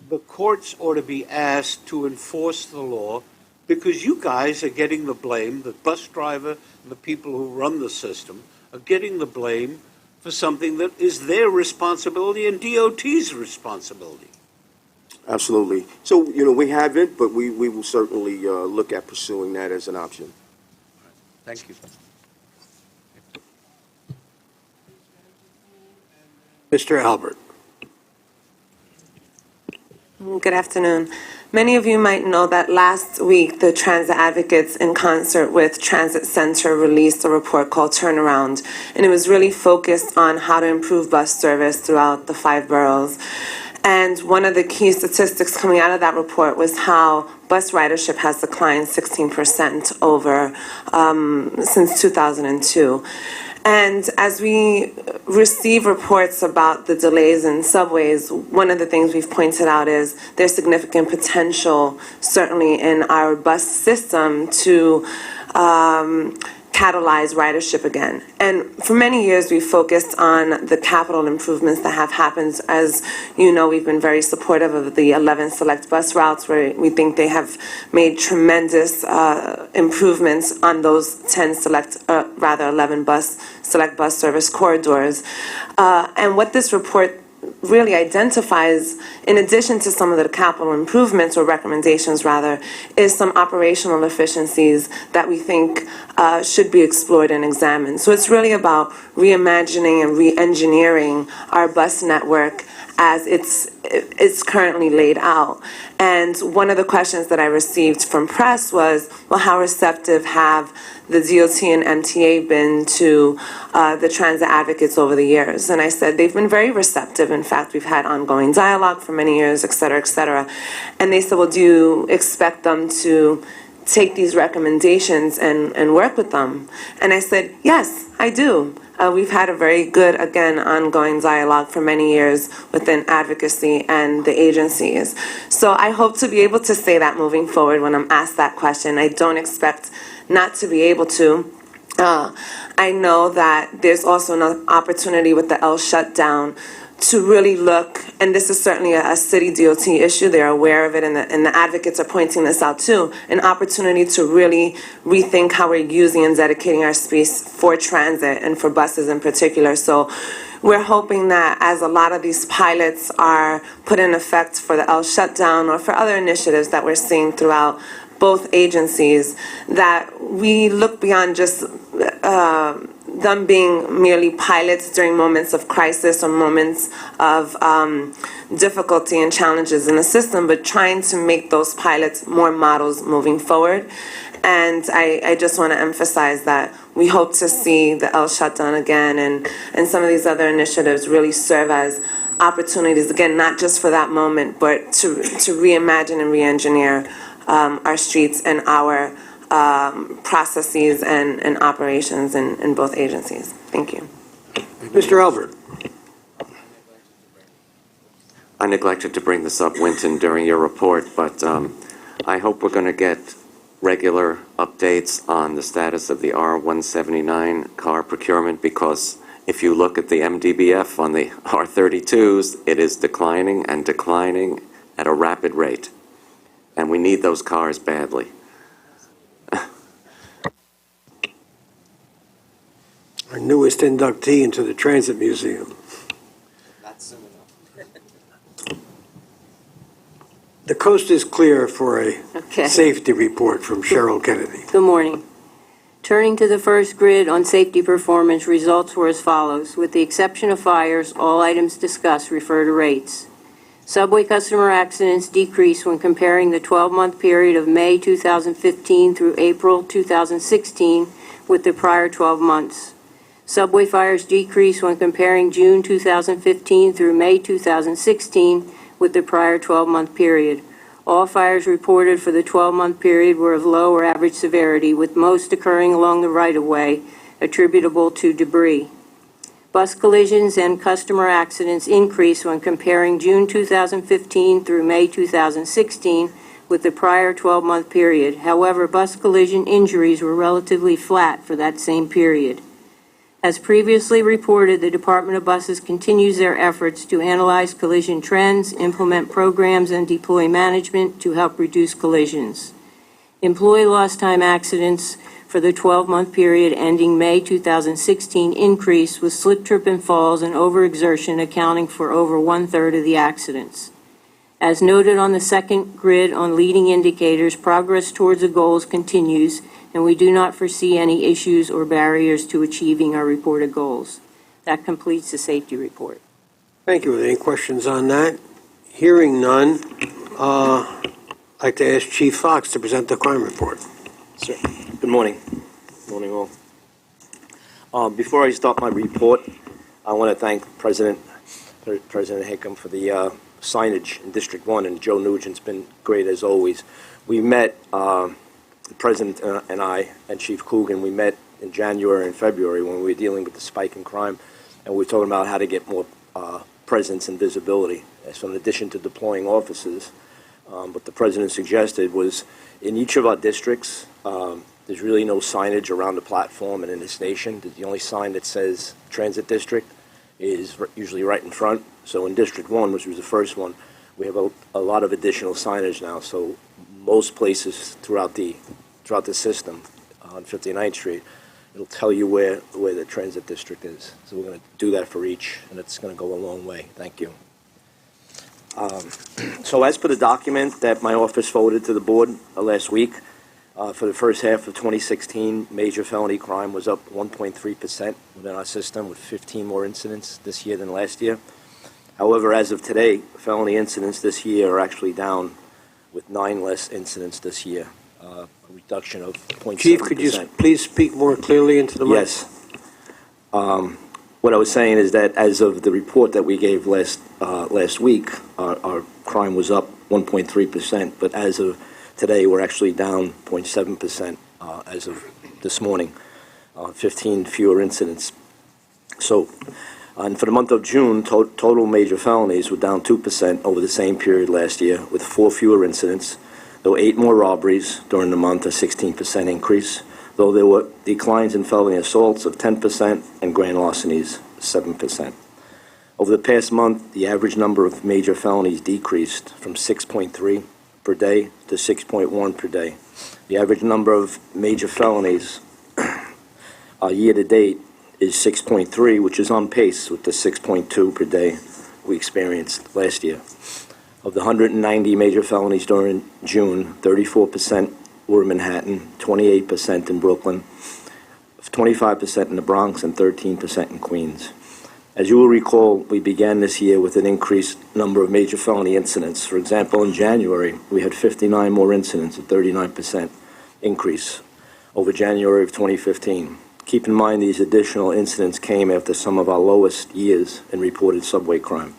the courts ought to be asked to enforce the law, because you guys are getting the blame, the bus driver and the people who run the system are getting the blame for something that is their responsibility and DOT's responsibility. Absolutely. So, we haven't, but we will certainly look at pursuing that as an option. Thank you. Mr. Albert. Good afternoon. Many of you might know that last week the transit advocates, in concert with Transit Center, released a report called Turnaround, and it was really focused on how to improve bus service throughout the 5 boroughs. And one of the key statistics coming out of that report was how bus ridership has declined 16% over since 2002. And as we receive reports about the delays in subways, one of the things we've pointed out is there's significant potential, certainly in our bus system, to catalyze ridership again. And for many years, we've focused on the capital improvements that have happened. As you know, we've been very supportive of the 11 select bus routes, where we think they have made tremendous improvements on those 11 select bus service corridors. And what this report really identifies, in addition to some of the capital improvements or recommendations rather, is some operational efficiencies that we think should be explored and examined. So it's really about reimagining and re-engineering our bus network as it's currently laid out. And one of the questions that I received from press was, well, how receptive have the DOT and MTA been to the transit advocates over the years? And I said they've been very receptive. In fact, we've had ongoing dialogue for many years, et cetera, et cetera. And they said, well, do you expect them to take these recommendations and work with them? And I said, yes, I do. We've had a very good, again, ongoing dialogue for many years within advocacy and the agencies. So I hope to be able to say that moving forward when I'm asked that question. I don't expect not to be able to. I know that there's also an opportunity with the L shutdown to really look, and this is certainly a city DOT issue, they're aware of it, and the advocates are pointing this out too, an opportunity to really rethink how we're using and dedicating our space for transit and for buses in particular. So we're hoping that as a lot of these pilots are put in effect for the L shutdown or for other initiatives that we're seeing throughout both agencies, that we look beyond just them being merely pilots during moments of crisis or moments of difficulty and challenges in the system, but trying to make those pilots more models moving forward. And I just want to emphasize that we hope to see the L shutdown again and some of these other initiatives really serve as opportunities, again, not just for that moment, but to reimagine and re-engineer our streets and our processes and operations in both agencies. Thank you. Mr. Albert. I neglected to bring this up, Winton, during your report, but I hope we're going to get regular updates on the status of the R-179 car procurement, because if you look at the MDBF on the R-32s, it is declining and declining at a rapid rate, and we need those cars badly. Our newest inductee into the Transit Museum. Not soon enough. The coast is clear for a Okay. safety report from Cheryl Kennedy. Good morning. Turning to the first grid on safety performance, results were as follows. With the exception of fires, all items discussed refer to rates. Subway customer accidents decreased when comparing the 12-month period of May 2015 through April 2016 with the prior 12 months. Subway fires decreased when comparing June 2015 through May 2016 with the prior 12-month period. All fires reported for the 12-month period were of low or average severity, with most occurring along the right-of-way, attributable to debris. Bus collisions and customer accidents increased when comparing June 2015 through May 2016 with the prior 12-month period. However, bus collision injuries were relatively flat for that same period. As previously reported, the Department of Buses continues their efforts to analyze collision trends, implement programs, and deploy management to help reduce collisions. Employee lost time accidents for the 12-month period ending May 2016 increased, with slip, trip, and falls and overexertion accounting for over one-third of the accidents. As noted on the second grid on leading indicators, progress towards the goals continues, and we do not foresee any issues or barriers to achieving our reported goals. That completes the safety report. Thank you. Any questions on that? Hearing none, I'd like to ask Chief Fox to present the crime report. Sir, good morning. Good morning, all. Before I start my report, I want to thank President Hickam for the signage in District 1, and Joe Nugent's been great as always. We met, the President and I and Chief Coogan, we met in January and February when we were dealing with the spike in crime, and we were talking about how to get more presence and visibility. So in addition to deploying officers, what the President suggested was in each of our districts, there's really no signage around the platform and in the station. The only sign that says Transit District is usually right in front. So in District 1, which was the first one, we have a lot of additional signage now. So most places throughout the system on 59th Street, it'll tell you where the Transit District is. So we're going to do that for each, and it's going to go a long way. Thank you. So as per the document that my office forwarded to the board last week, for the first half of 2016, major felony crime was up 1.3% within our system, with 15 more incidents this year than last year. However, as of today, felony incidents this year are actually down, with 9 less incidents this year, a reduction of 0.7%. Chief, could you please speak more clearly into the mic? Yes. What I was saying is that as of the report that we gave last week, our crime was up 1.3%, but as of today, we're actually down 0.7% as of this morning, 15 fewer incidents. So, and for the month of June, total major felonies were down 2% over the same period last year, with 4 fewer incidents, though 8 more robberies during the month, a 16% increase, though there were declines in felony assaults of 10% and grand larcenies, 7%. Over the past month, the average number of major felonies decreased from 6.3 per day to 6.1 per day. The average number of major felonies year to date is 6.3, which is on pace with the 6.2 per day we experienced last year. Of the 190 major felonies during June, 34% Lower Manhattan, 28% in Brooklyn, 25% in the Bronx, and 13% in Queens. As you will recall, we began this year with an increased number of major felony incidents. For example, in January, we had 59 more incidents, a 39% increase over January of 2015. Keep in mind these additional incidents came after some of our lowest years in reported subway crime.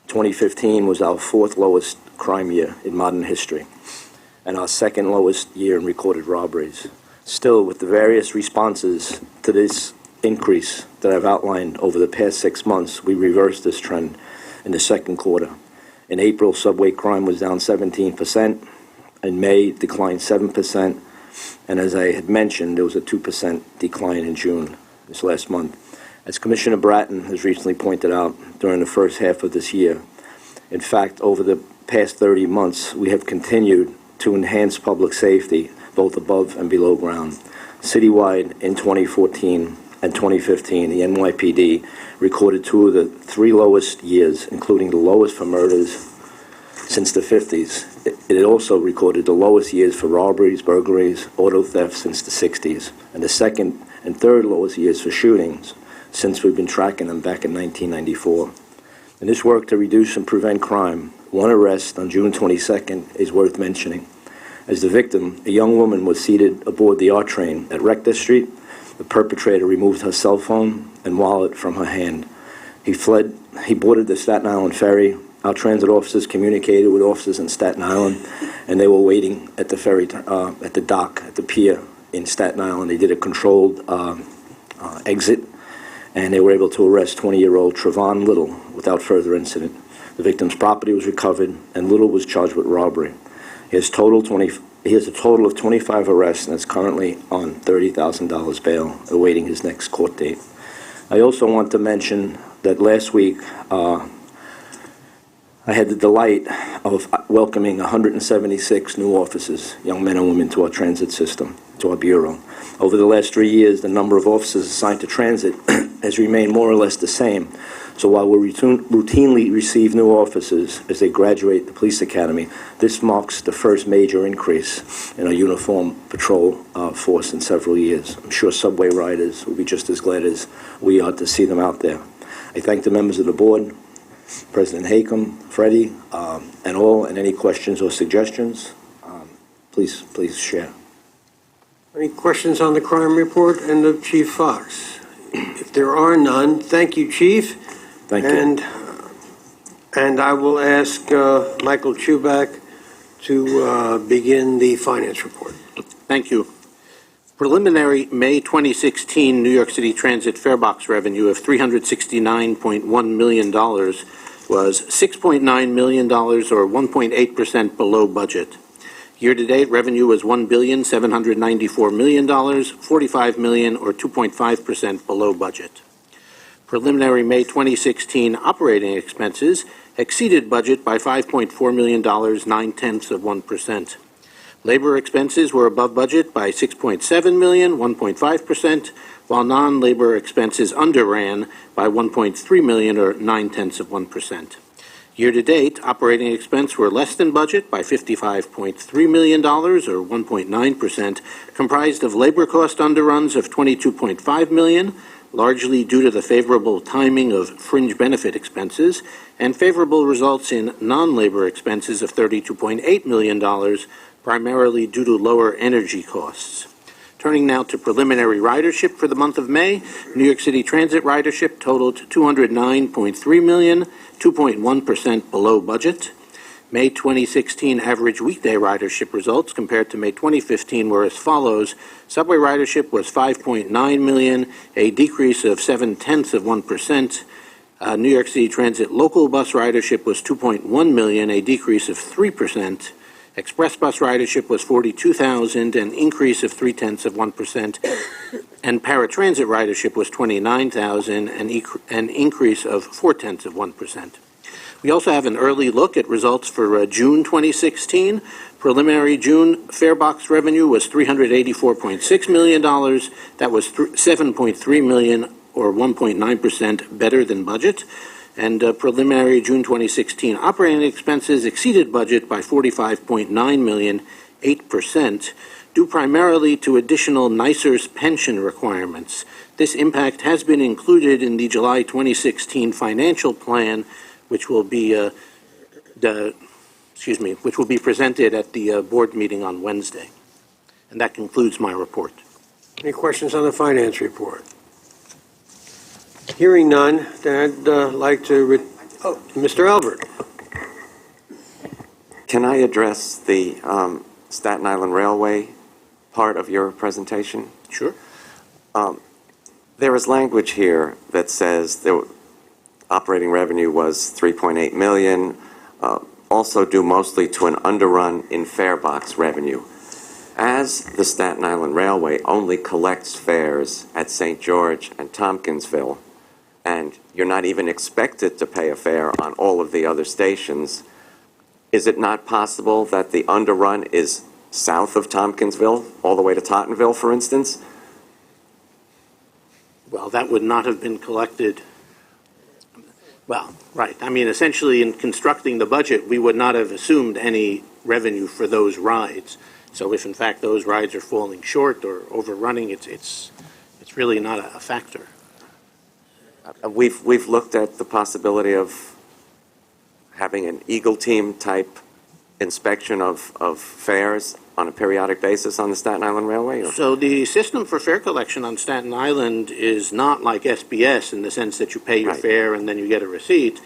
2015 was our fourth lowest crime year in modern history, and our second lowest year in recorded robberies. Still, with the various responses to this increase that I've outlined over the past 6 months, we reversed this trend in the second quarter. In April, subway crime was down 17%. In May, it declined 7%. And as I had mentioned, there was a 2% decline in June, this last month. As Commissioner Bratton has recently pointed out, during the first half of this year, in fact, over the past 30 months, we have continued to enhance public safety, both above and below ground. Citywide, in 2014 and 2015, the NYPD recorded two of the three lowest years, including the lowest for murders since the 50s. It also recorded the lowest years for robberies, burglaries, auto theft since the 60s, and the second and third lowest years for shootings since we've been tracking them back in 1994. In this work to reduce and prevent crime, one arrest on June 22nd is worth mentioning. As the victim, a young woman was seated aboard the R train at Rector Street. The perpetrator removed her cell phone and wallet from her hand. He fled. He boarded the Staten Island ferry. Our transit officers communicated with officers in Staten Island, and they were waiting at the ferry, at the dock, at the pier in Staten Island. They did a controlled exit, and they were able to arrest 20-year-old Trevon Little without further incident. The victim's property was recovered, and Little was charged with robbery. He has a total of 25 arrests and is currently on $30,000 bail, awaiting his next court date. I also want to mention that last week, I had the delight of welcoming 176 new officers, young men and women, to our transit system, to our bureau. Over the last 3 years, the number of officers assigned to transit has remained more or less the same. So while we routinely receive new officers as they graduate the police academy, this marks the first major increase in our uniform patrol force in several years. I'm sure subway riders will be just as glad as we are to see them out there. I thank the members of the board, President Hakam, Freddie, and all, and any questions or suggestions, please share. Any questions on the crime report and of Chief Fox? If there are none, thank you, Chief. Thank you. And I will ask Michael Chubak to begin the finance report. Thank you. Preliminary May 2016 New York City Transit farebox revenue of $369.1 million was $6.9 million, or 1.8% below budget. Year-to-date revenue was $1,794 million, $45 million, or 2.5% below budget. Preliminary May 2016 operating expenses exceeded budget by $5.4 million, 0.9%. Labor expenses were above budget by $6.7 million, 1.5%, while non-labor expenses underran by $1.3 million, or 0.9%. Year-to-date, operating expenses were less than budget by $55.3 million, or 1.9%, comprised of labor cost underruns of $22.5 million, largely due to the favorable timing of fringe benefit expenses, and favorable results in non-labor expenses of $32.8 million, primarily due to lower energy costs. Turning now to preliminary ridership for the month of May, New York City Transit ridership totaled 209.3 million, 2.1% below budget. May 2016 average weekday ridership results compared to May 2015 were as follows. Subway ridership was 5.9 million, a decrease of 0.7%. New York City Transit local bus ridership was 2.1 million, a decrease of 3%. Express bus ridership was 42,000, an increase of 0.3%. And paratransit ridership was 29,000, an increase of 0.4%. We also have an early look at results for June 2016. Preliminary June farebox revenue was $384.6 million. That was $7.3 million, or 1.9% better than budget. and preliminary June 2016 operating expenses exceeded budget by $45.9 million, 8%, due primarily to additional NYCER's pension requirements. This impact has been included in the July 2016 financial plan, which will be which will be presented at the board meeting on Wednesday. And that concludes my report. Any questions on the finance report? Hearing none, then I'd like to, Mr. Albert. Can I address the Staten Island Railway part of your presentation? Sure. There is language here that says the operating revenue was $3.8 million, also due mostly to an underrun in fare box revenue. As the Staten Island Railway only collects fares at St. George and Tompkinsville, and you're not even expected to pay a fare on all of the other stations, is it not possible that the underrun is south of Tompkinsville, all the way to Tottenville, for instance? Well, that would not have been collected. Well, right. I mean, essentially, in constructing the budget, we would not have assumed any revenue for those rides. So if, in fact, those rides are falling short or overrunning, it's really not a factor. We've looked at the possibility of having an Eagle Team type inspection of fares on a periodic basis on the Staten Island Railway? Or? So the system for fare collection on Staten Island is not like SBS in the sense that you pay your fare and then you get a receipt.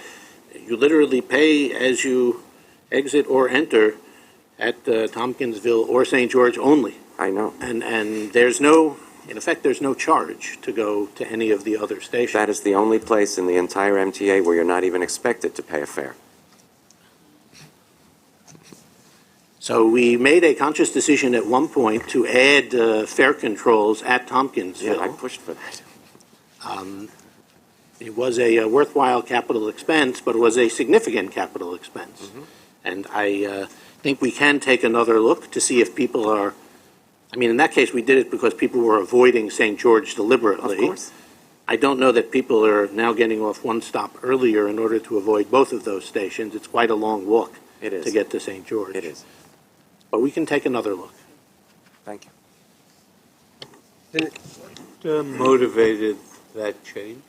You literally pay as you exit or enter at Tompkinsville or St. George only. I know. And there's no, in effect, there's no charge to go to any of the other stations. That is the only place in the entire MTA where you're not even expected to pay a fare. So we made a conscious decision at one point to add fare controls at Tompkinsville. Yeah, I pushed for that. It was a worthwhile capital expense, but it was a significant capital expense. Mm-hmm. And I think we can take another look to see if people are, I mean, in that case, we did it because people were avoiding St. George deliberately. Of course. I don't know that people are now getting off one stop earlier in order to avoid both of those stations. It's quite a long walk to get to St. George. It is. But we can take another look. Thank you. What motivated that change?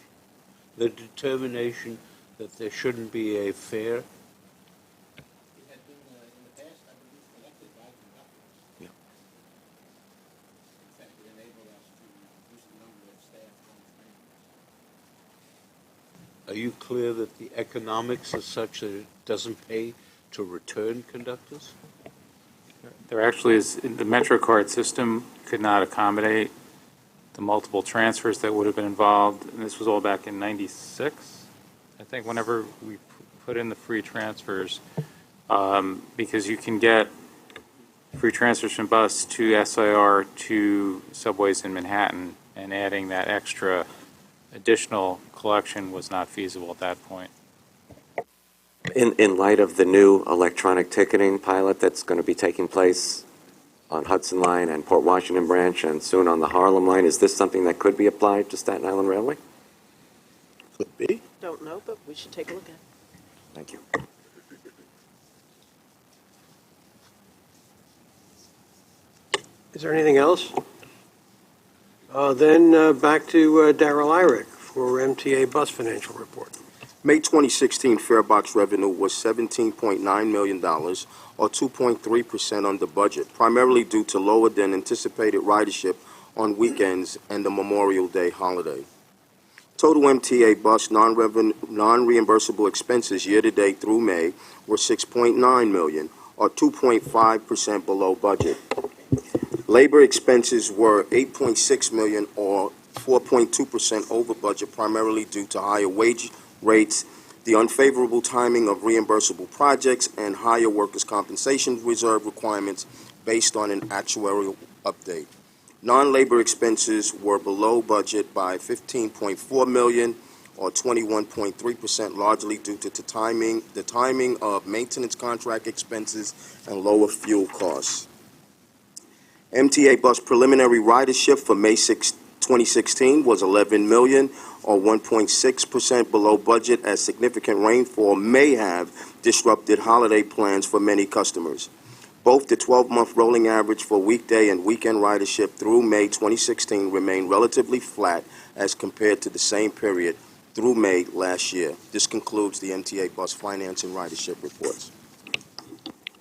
The determination that there shouldn't be a fare? Are you clear that the economics are such that it doesn't pay to return conductors? There actually is, the MetroCard system could not accommodate the multiple transfers that would have been involved. And this was all back in '96, I think, whenever we put in the free transfers, because you can get free transfers from bus to SIR to subways in Manhattan, and adding that extra additional collection was not feasible at that point. In light of the new electronic ticketing pilot that's going to be taking place on Hudson Line and Port Washington Branch and soon on the Harlem Line, is this something that could be applied to Staten Island Railway? Could be. Don't know, but we should take a look at it. Thank you. Is there anything else? Then back to Darrell Irick for MTA Bus Financial Report. May 2016 fare box revenue was $17.9 million, or 2.3% under budget, primarily due to lower than anticipated ridership on weekends and the Memorial Day holiday. Total MTA bus non-reimbursable expenses year-to-date through May were $6.9 million, or 2.5% below budget. Labor expenses were $8.6 million, or 4.2% over budget, primarily due to higher wage rates, the unfavorable timing of reimbursable projects, and higher workers' compensation reserve requirements based on an actuarial update. Non-labor expenses were below budget by $15.4 million, or 21.3%, largely due to the timing of maintenance contract expenses and lower fuel costs. MTA bus preliminary ridership for May 2016 was $11 million, or 1.6% below budget, as significant rainfall may have disrupted holiday plans for many customers. Both the 12-month rolling average for weekday and weekend ridership through May 2016 remained relatively flat as compared to the same period through May last year. This concludes the MTA bus finance and ridership reports.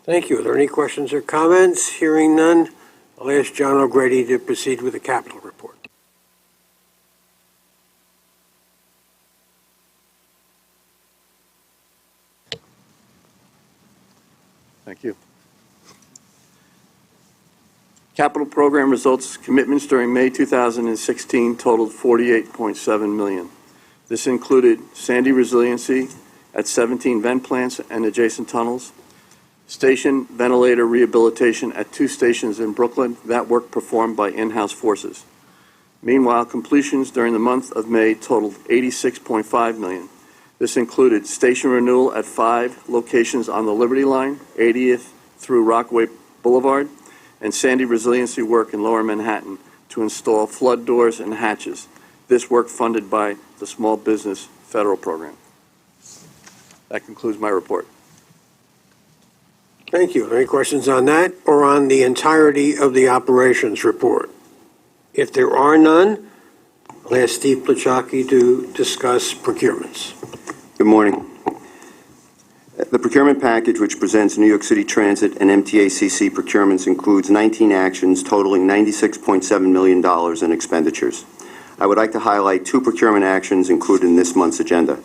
Thank you. Are there any questions or comments? Hearing none, I'll ask John O'Grady to proceed with the capital report. Thank you. Capital program results commitments during May 2016 totaled $48.7 million. This included Sandy resiliency at 17 vent plants and adjacent tunnels, station ventilator rehabilitation at 2 stations in Brooklyn, that work performed by in-house forces. Meanwhile, completions during the month of May totaled $86.5 million. This included station renewal at 5 locations on the Liberty Line, 80th through Rockaway Boulevard, and Sandy resiliency work in Lower Manhattan to install flood doors and hatches. This work funded by the Small Business Federal Program. That concludes my report. Thank you. Any questions on that or on the entirety of the operations report? If there are none, I'll ask Steve Plachocki to discuss procurements. Good morning. The procurement package, which presents New York City Transit and MTACC procurements, includes 19 actions totaling $96.7 million in expenditures. I would like to highlight 2 procurement actions included in this month's agenda.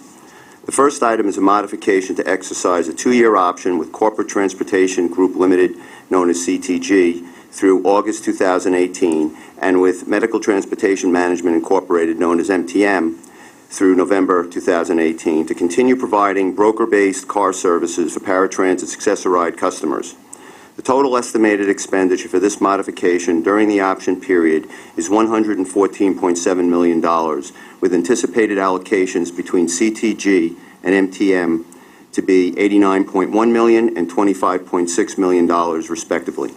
The first item is a modification to exercise a 2-year option with Corporate Transportation Group Limited, known as CTG, through August 2018, and with Medical Transportation Management Incorporated, known as MTM, through November 2018, to continue providing broker-based car services for paratransit accessoride customers. The total estimated expenditure for this modification during the option period is $114.7 million, with anticipated allocations between CTG and MTM to be $89.1 million and $25.6 million, respectively.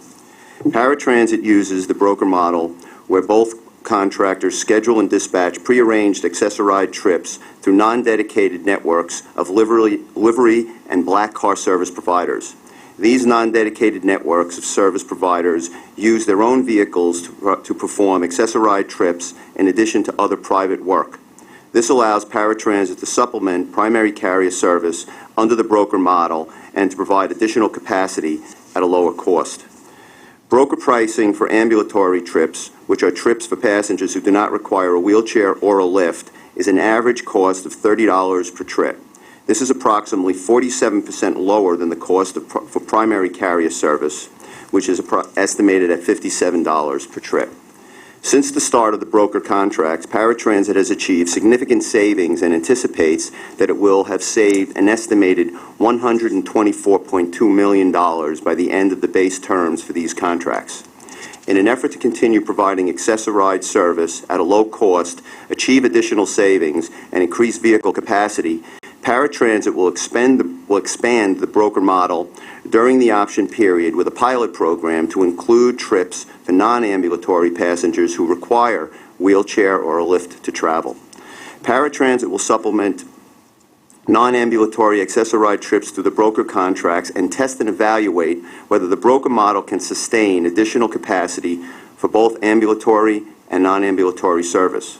Paratransit uses the broker model, where both contractors schedule and dispatch prearranged accessoride trips through non-dedicated networks of livery and black car service providers. These non-dedicated networks of service providers use their own vehicles to perform accessoride trips in addition to other private work. This allows paratransit to supplement primary carrier service under the broker model and to provide additional capacity at a lower cost. Broker pricing for ambulatory trips, which are trips for passengers who do not require a wheelchair or a lift, is an average cost of $30 per trip. This is approximately 47% lower than the cost for primary carrier service, which is estimated at $57 per trip. Since the start of the broker contracts, Paratransit has achieved significant savings and anticipates that it will have saved an estimated $124.2 million by the end of the base terms for these contracts. In an effort to continue providing accessoride service at a low cost, achieve additional savings, and increase vehicle capacity, Paratransit will expand the broker model during the option period with a pilot program to include trips for non-ambulatory passengers who require wheelchair or a lift to travel. Paratransit will supplement non-ambulatory accessoride trips through the broker contracts and test and evaluate whether the broker model can sustain additional capacity for both ambulatory and non-ambulatory service.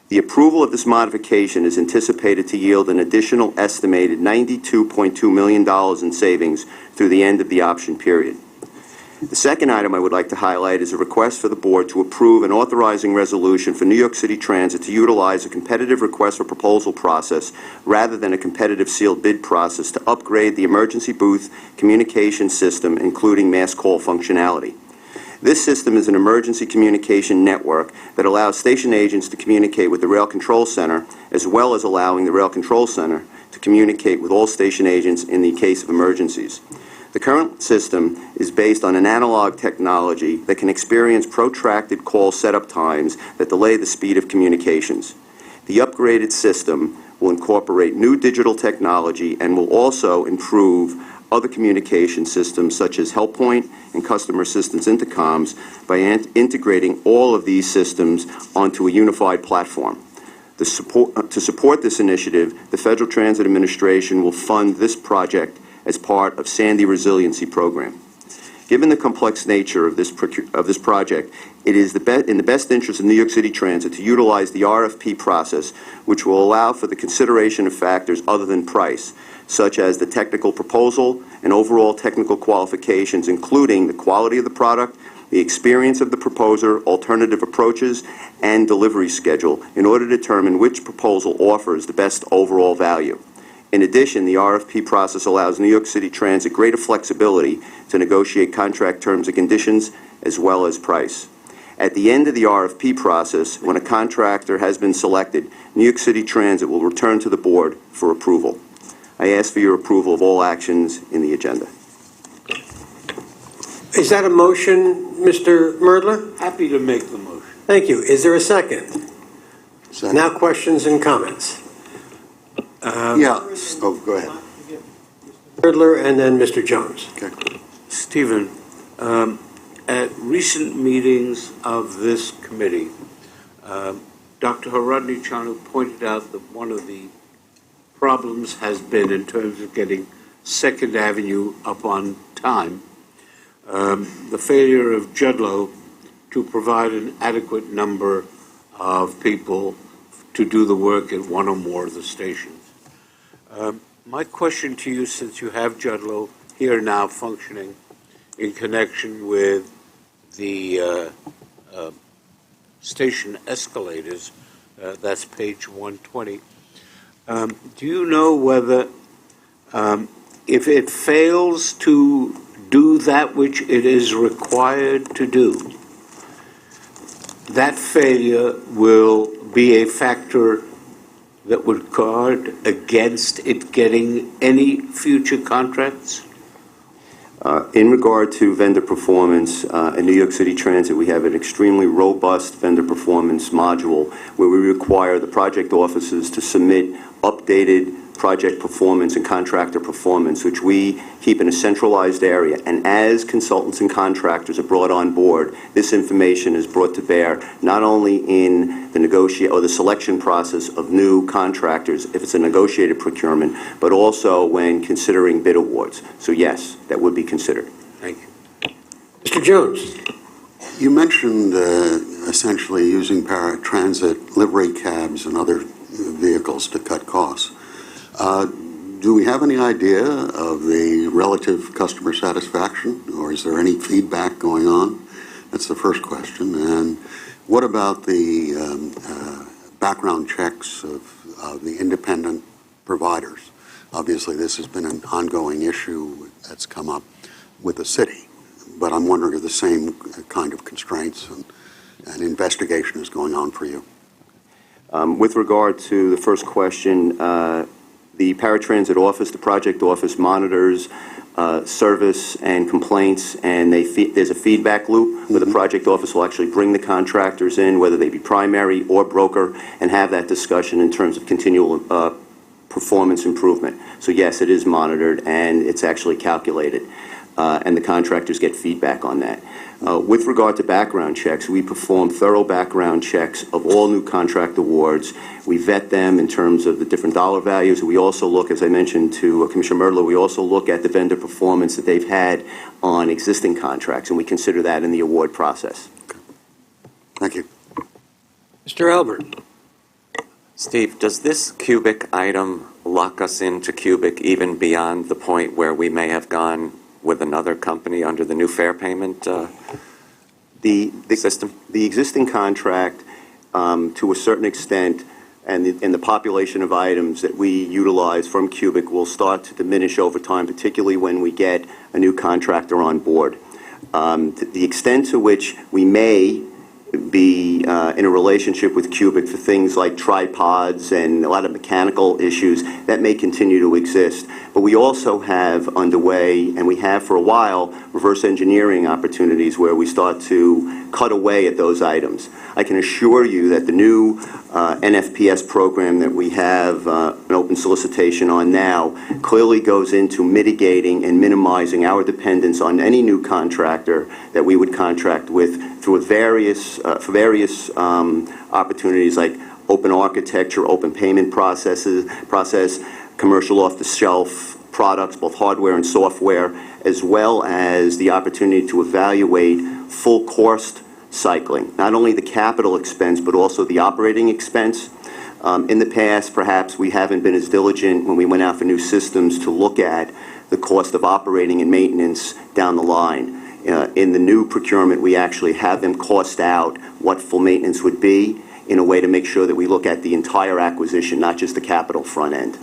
The approval of this modification is anticipated to yield an additional estimated $92.2 million in savings through the end of the option period. The second item I would like to highlight is a request for the Board to approve an authorizing resolution for New York City Transit to utilize a competitive request for proposal process rather than a competitive sealed bid process to upgrade the emergency booth communication system, including mass call functionality. This system is an emergency communication network that allows station agents to communicate with the Rail Control Center, as well as allowing the Rail Control Center to communicate with all station agents in the case of emergencies. The current system is based on an analog technology that can experience protracted call setup times that delay the speed of communications. The upgraded system will incorporate new digital technology and will also improve other communication systems such as HelpPoint and customer assistance intercoms by integrating all of these systems onto a unified platform. To support this initiative, the Federal Transit Administration will fund this project as part of Sandy Resiliency Program. Given the complex nature of this project, it is in the best interest of New York City Transit to utilize the RFP process, which will allow for the consideration of factors other than price, such as the technical proposal and overall technical qualifications, including the quality of the product, the experience of the proposer, alternative approaches, and delivery schedule, in order to determine which proposal offers the best overall value. In addition, the RFP process allows New York City Transit greater flexibility to negotiate contract terms and conditions as well as price. At the end of the RFP process, when a contractor has been selected, New York City Transit will return to the board for approval. I ask for your approval of all actions in the agenda. Is that a motion, Mr. Merdler? Happy to make the motion. Thank you. Is there a second? Second. Now questions and comments. Go ahead. Merdler and then Mr. Jones. Okay. Stephen, at recent meetings of this committee, Dr. Haradny Chanu pointed out that one of the problems has been in terms of getting Second Avenue up on time, the failure of Judlow to provide an adequate number of people to do the work at one or more of the stations. My question to you, since you have Judlow here now functioning in connection with the station escalators, that's page 120, do you know whether, if it fails to do that which it is required to do, that failure will be a factor that would guard against it getting any future contracts? In regard to vendor performance, in New York City Transit, we have an extremely robust vendor performance module where we require the project offices to submit updated project performance and contractor performance, which we keep in a centralized area. And as consultants and contractors are brought on board, this information is brought to bear not only in the selection process of new contractors, if it's a negotiated procurement, but also when considering bid awards. So yes, that would be considered. Thank you. Mr. Jones. You mentioned essentially using paratransit livery cabs and other vehicles to cut costs. Do we have any idea of the relative customer satisfaction, or is there any feedback going on? That's the first question. And what about the background checks of the independent providers? Obviously, this has been an ongoing issue that's come up with the city, but I'm wondering if the same kind of constraints and investigation is going on for you. With regard to the first question, the paratransit office, the project office, monitors service and complaints, and there's a feedback loop where the project office will actually bring the contractors in, whether they be primary or broker, and have that discussion in terms of continual performance improvement. So yes, it is monitored and it's actually calculated, and the contractors get feedback on that. With regard to background checks, we perform thorough background checks of all new contract awards. We vet them in terms of the different dollar values. We also look, as I mentioned to Commissioner Merdler, we also look at the vendor performance that they've had on existing contracts, and we consider that in the award process. Thank you. Mr. Albert. Steve, does this cubic item lock us into cubic even beyond the point where we may have gone with another company under the new fare payment system? The existing contract, to a certain extent, and the population of items that we utilize from cubic will start to diminish over time, particularly when we get a new contractor on board. The extent to which we may be in a relationship with Cubic for things like tripods and a lot of mechanical issues that may continue to exist. But we also have underway, and we have for a while, reverse engineering opportunities where we start to cut away at those items. I can assure you that the new NFPS program that we have an open solicitation on now clearly goes into mitigating and minimizing our dependence on any new contractor that we would contract with through various opportunities like open architecture, open payment process, commercial off-the-shelf products, both hardware and software, as well as the opportunity to evaluate full cost cycling, not only the capital expense, but also the operating expense. In the past, perhaps we haven't been as diligent when we went out for new systems to look at the cost of operating and maintenance down the line. In the new procurement, we actually have them cost out what full maintenance would be in a way to make sure that we look at the entire acquisition, not just the capital front end.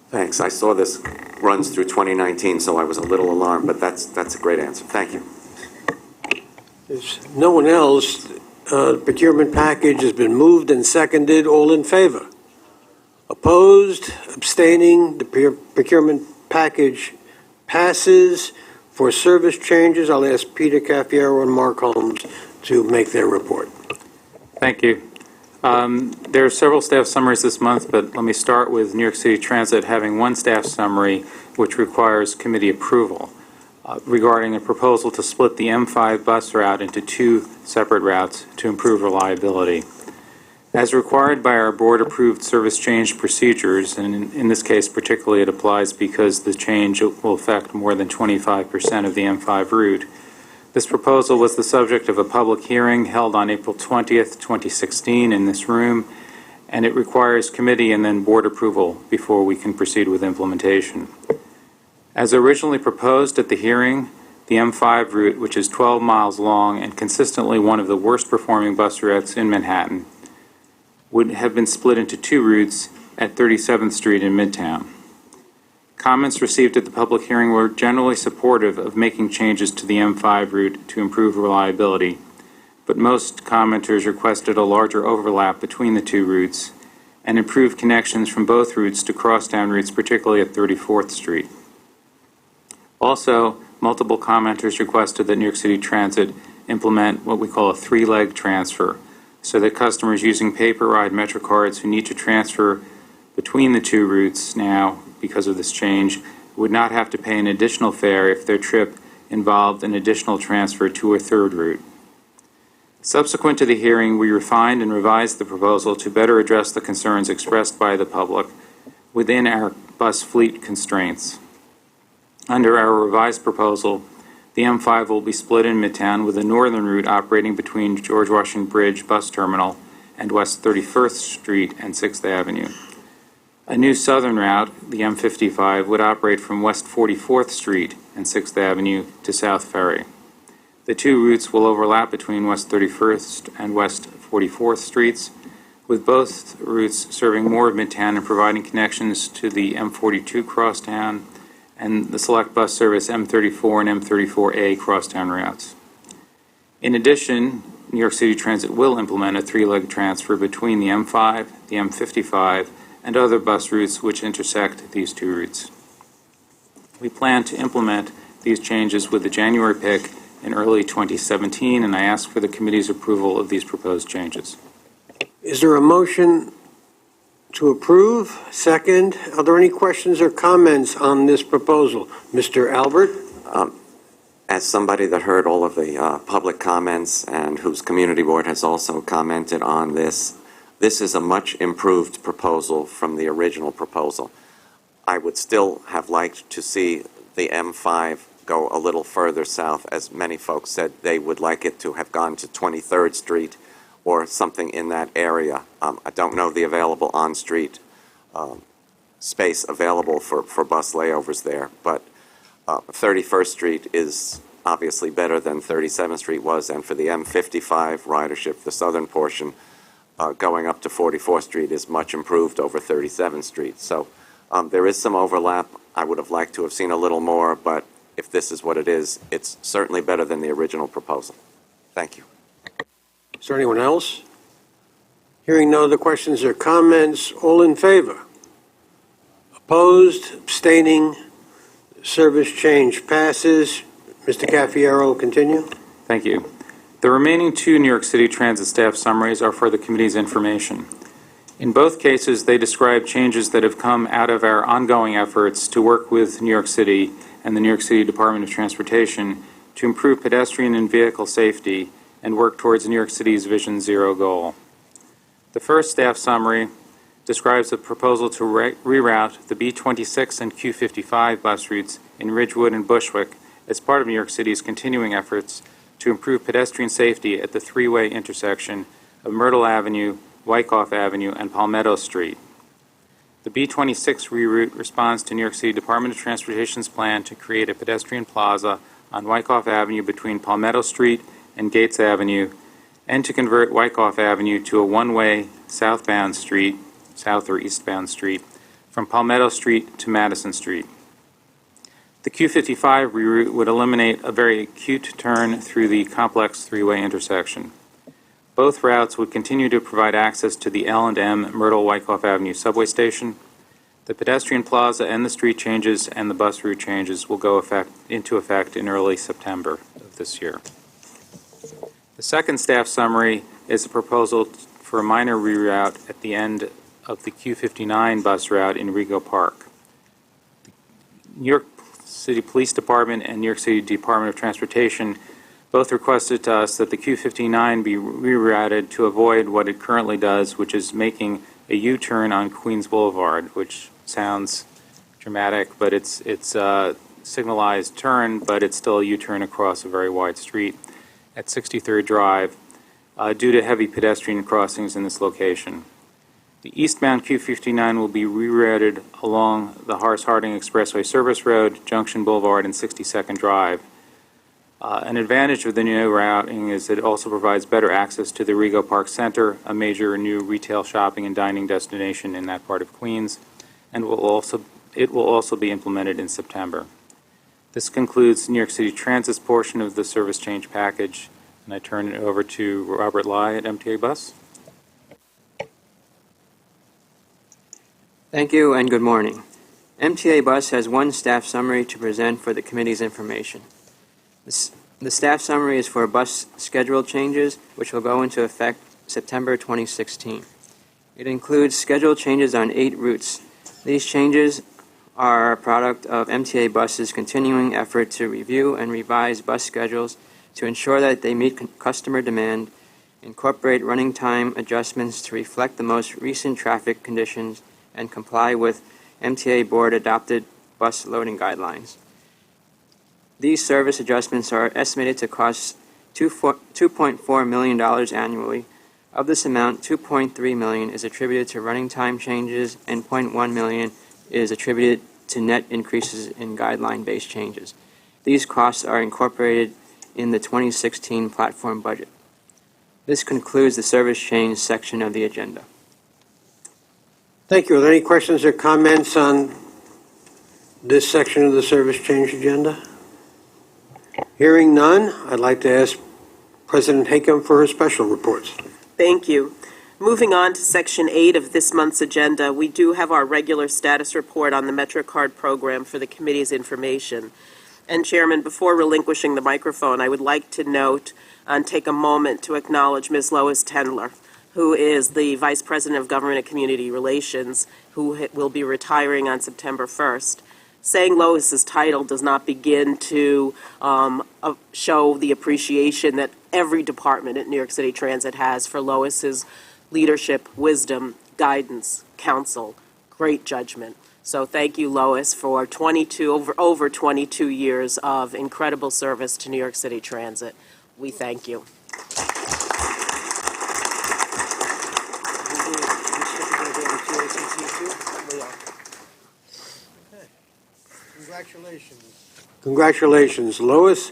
Thanks. I saw this runs through 2019, so I was a little alarmed, but that's a great answer. Thank you. There's no one else. The procurement package has been moved and seconded. All in favor? Opposed? Abstaining? The procurement package passes. For service changes, I'll ask Peter Caffiero and Mark Holmes to make their report. Thank you. There are several staff summaries this month, but let me start with New York City Transit having one staff summary which requires committee approval regarding a proposal to split the M5 bus route into two separate routes to improve reliability. As required by our board-approved service change procedures, and in this case particularly it applies because the change will affect more than 25% of the M5 route, this proposal was the subject of a public hearing held on April 20th, 2016 in this room, and it requires committee and then board approval before we can proceed with implementation. As originally proposed at the hearing, the M5 route, which is 12 miles long and consistently one of the worst performing bus routes in Manhattan, would have been split into two routes at 37th Street in Midtown. Comments received at the public hearing were generally supportive of making changes to the M5 route to improve reliability, but most commenters requested a larger overlap between the two routes and improved connections from both routes to crosstown routes, particularly at 34th Street. Also, multiple commenters requested that New York City Transit implement what we call a three-leg transfer, so that customers using pay-per-ride MetroCards who need to transfer between the two routes now because of this change would not have to pay an additional fare if their trip involved an additional transfer to a third route. Subsequent to the hearing, we refined and revised the proposal to better address the concerns expressed by the public within our bus fleet constraints. Under our revised proposal, the M5 will be split in Midtown with the northern route operating between George Washington Bridge Bus Terminal and West 31st Street and 6th Avenue. A new southern route, the M55, would operate from West 44th Street and 6th Avenue to South Ferry. The two routes will overlap between West 31st and West 44th Streets, with both routes serving more of Midtown and providing connections to the M42 crosstown and the select bus service M34 and M34A crosstown routes. In addition, New York City Transit will implement a three-leg transfer between the M5, the M55, and other bus routes which intersect these two routes. We plan to implement these changes with the January pick in early 2017, and I ask for the committee's approval of these proposed changes. Is there a motion to approve? Second. Are there any questions or comments on this proposal? Mr. Albert? As somebody that heard all of the public comments and whose community board has also commented on this, this is a much improved proposal from the original proposal. I would still have liked to see the M5 go a little further south, as many folks said they would like it to have gone to 23rd Street or something in that area. I don't know the available on-street space available for bus layovers there, but 31st Street is obviously better than 37th Street was, and for the M55 ridership, the southern portion going up to 44th Street is much improved over 37th Street. So there is some overlap. I would have liked to have seen a little more, but if this is what it is, it's certainly better than the original proposal. Thank you. Is there anyone else? Hearing no other questions or comments, all in favor? Opposed, abstaining, service change passes. Mr. Caffiero, continue. Thank you. The remaining two New York City Transit staff summaries are for the committee's information. In both cases, they describe changes that have come out of our ongoing efforts to work with New York City and the New York City Department of Transportation to improve pedestrian and vehicle safety and work towards New York City's Vision Zero goal. The first staff summary describes a proposal to reroute the B26 and Q55 bus routes in Ridgewood and Bushwick as part of New York City's continuing efforts to improve pedestrian safety at the three-way intersection of Myrtle Avenue, Wyckoff Avenue, and Palmetto Street. The B26 reroute responds to New York City Department of Transportation's plan to create a pedestrian plaza on Wyckoff Avenue between Palmetto Street and Gates Avenue, and to convert Wyckoff Avenue to a one-way southbound street, south or eastbound street, from Palmetto Street to Madison Street. The Q55 reroute would eliminate a very acute turn through the complex three-way intersection. Both routes would continue to provide access to the L&M Myrtle Wyckoff Avenue subway station. The pedestrian plaza and the street changes and the bus route changes will go into effect in early September of this year. The second staff summary is a proposal for a minor reroute at the end of the Q59 bus route in Rego Park. The New York City Police Department and New York City Department of Transportation both requested to us that the Q59 be rerouted to avoid what it currently does, which is making a U-turn on Queens Boulevard, which sounds dramatic, but it's a signalized turn, but it's still a U-turn across a very wide street at 63rd Drive due to heavy pedestrian crossings in this location. The eastbound Q59 will be rerouted along the Horace-Harding Expressway Service Road, Junction Boulevard, and 62nd Drive. An advantage of the new routing is that it also provides better access to the Rego Park Center, a major new retail shopping and dining destination in that part of Queens, and it will also be implemented in September. This concludes New York City Transit's portion of the service change package, and I turn it over to Robert Lai at MTA Bus. Thank you and good morning. MTA Bus has one staff summary to present for the committee's information. The staff summary is for bus schedule changes, which will go into effect September 2016. It includes schedule changes on 8 routes. These changes are a product of MTA Bus's continuing effort to review and revise bus schedules to ensure that they meet customer demand, incorporate running time adjustments to reflect the most recent traffic conditions, and comply with MTA Board adopted bus loading guidelines. These service adjustments are estimated to cost $2.4 million annually. Of this amount, $2.3 million is attributed to running time changes and $0.1 million is attributed to net increases in guideline-based changes. These costs are incorporated in the 2016 platform budget. This concludes the service change section of the agenda. Thank you. Are there any questions or comments on this section of the service change agenda? Hearing none, I'd like to ask President Haycom for her special reports. Thank you. Moving on to Section 8 of this month's agenda, we do have our regular status report on the MetroCard program for the committee's information. And Chairman, before relinquishing the microphone, I would like to note and take a moment to acknowledge Ms. Lois Tendler, who is the Vice President of Government and Community Relations, who will be retiring on September 1st. Saying Lois's title does not begin to show the appreciation that every department at New York City Transit has for Lois's leadership, wisdom, guidance, counsel, great judgment. So thank you, Lois, for over 22 years of incredible service to New York City Transit. We thank you. Congratulations, Lois.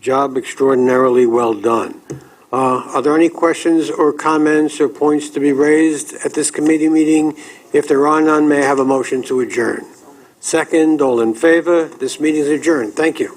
Job extraordinarily well done. Are there any questions or comments or points to be raised at this committee meeting? If there are none, may I have a motion to adjourn? Second, all in favor? This meeting is adjourned. Thank you.